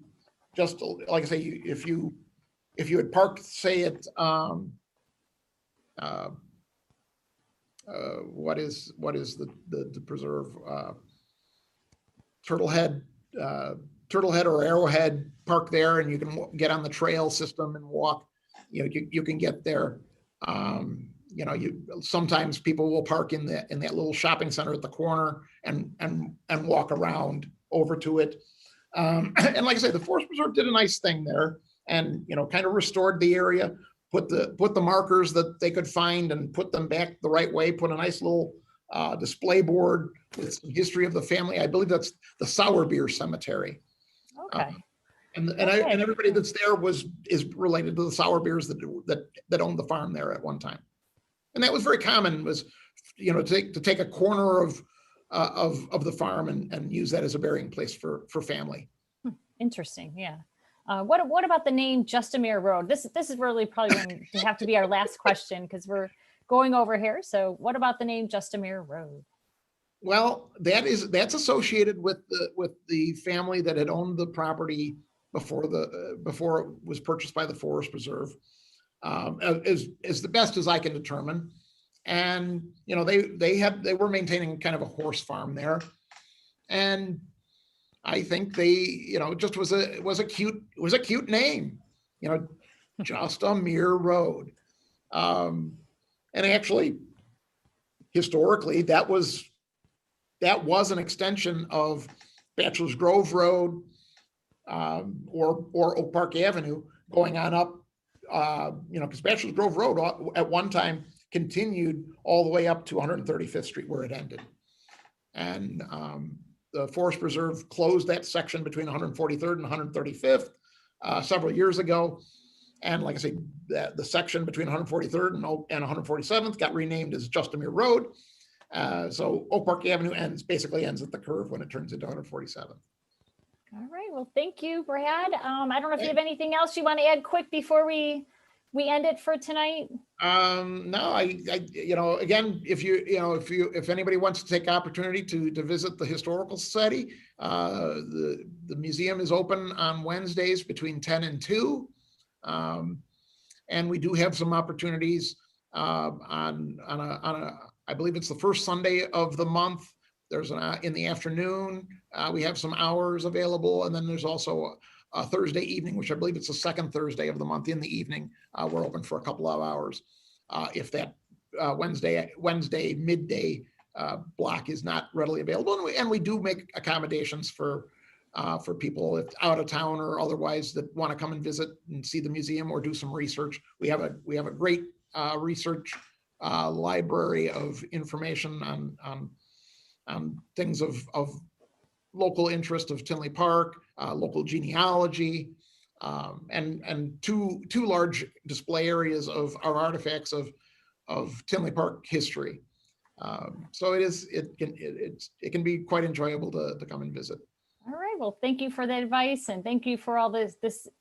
Just like I say, if you had parked, say at what is the preserve? Turtlehead or Arrowhead, park there, and you can get on the trail system and walk. You can get there. Sometimes people will park in that little shopping center at the corner and walk around over to it. And like I say, the Forest Preserve did a nice thing there, and kind of restored the area, put the markers that they could find and put them back the right way. Put a nice little display board with some history of the family. I believe that's the Sour Beer Cemetery. Okay. And everybody that's there is related to the Sour Beers that owned the farm there at one time. And that was very common, was to take a corner of the farm and use that as a burying place for family. Interesting. Yeah. What about the name Justamere Road? This is really probably going to have to be our last question, because we're going over here. So what about the name Justamere Road? Well, that's associated with the family that had owned the property before it was purchased by the Forest Preserve, as the best as I can determine. And they were maintaining kind of a horse farm there, and I think it just was a cute name, just a mere road. And actually, historically, that was an extension of Bachelors Grove Road, or Oak Park Avenue, going on up, because Bachelors Grove Road at one time continued all the way up to 135th Street where it ended. And the Forest Preserve closed that section between 143rd and 135th several years ago. And like I say, the section between 143rd and 147th got renamed as Just a Mere Road. So Oak Park Avenue basically ends at the curve when it turns into 147th. All right. Well, thank you, Brad. I don't know if you have anything else you want to add quick before we end it for tonight. No, again, if anybody wants to take opportunity to visit the Historical Society, the museum is open on Wednesdays between 10 and 2. And we do have some opportunities on I believe it's the first Sunday of the month. There's in the afternoon, we have some hours available. And then there's also a Thursday evening, which I believe it's the second Thursday of the month in the evening. We're open for a couple of hours. If that Wednesday midday block is not readily available. And we do make accommodations for people out of town or otherwise that want to come and visit and see the museum or do some research. We have a great research library of information on things of local interest of Tinley Park, local genealogy, and two large display areas of our artifacts of Tinley Park history. So it can be quite enjoyable to come and visit. All right. Well, thank you for the advice, and thank you for all this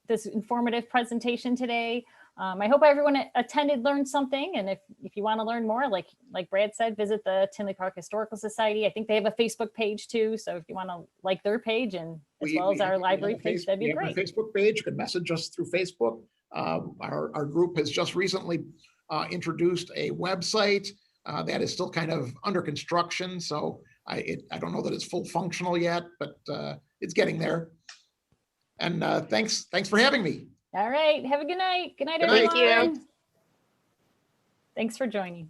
informative presentation today. I hope everyone attended learned something. And if you want to learn more, like Brad said, visit the Tinley Park Historical Society. I think they have a Facebook page too. So if you want to like their page and as well as our library page, that'd be great. We have a Facebook page. You can message us through Facebook. Our group has just recently introduced a website that is still kind of under construction. So I don't know that it's full functional yet, but it's getting there. And thanks for having me. All right. Have a good night. Good night, Good night. everyone. Thank you. Thanks for joining.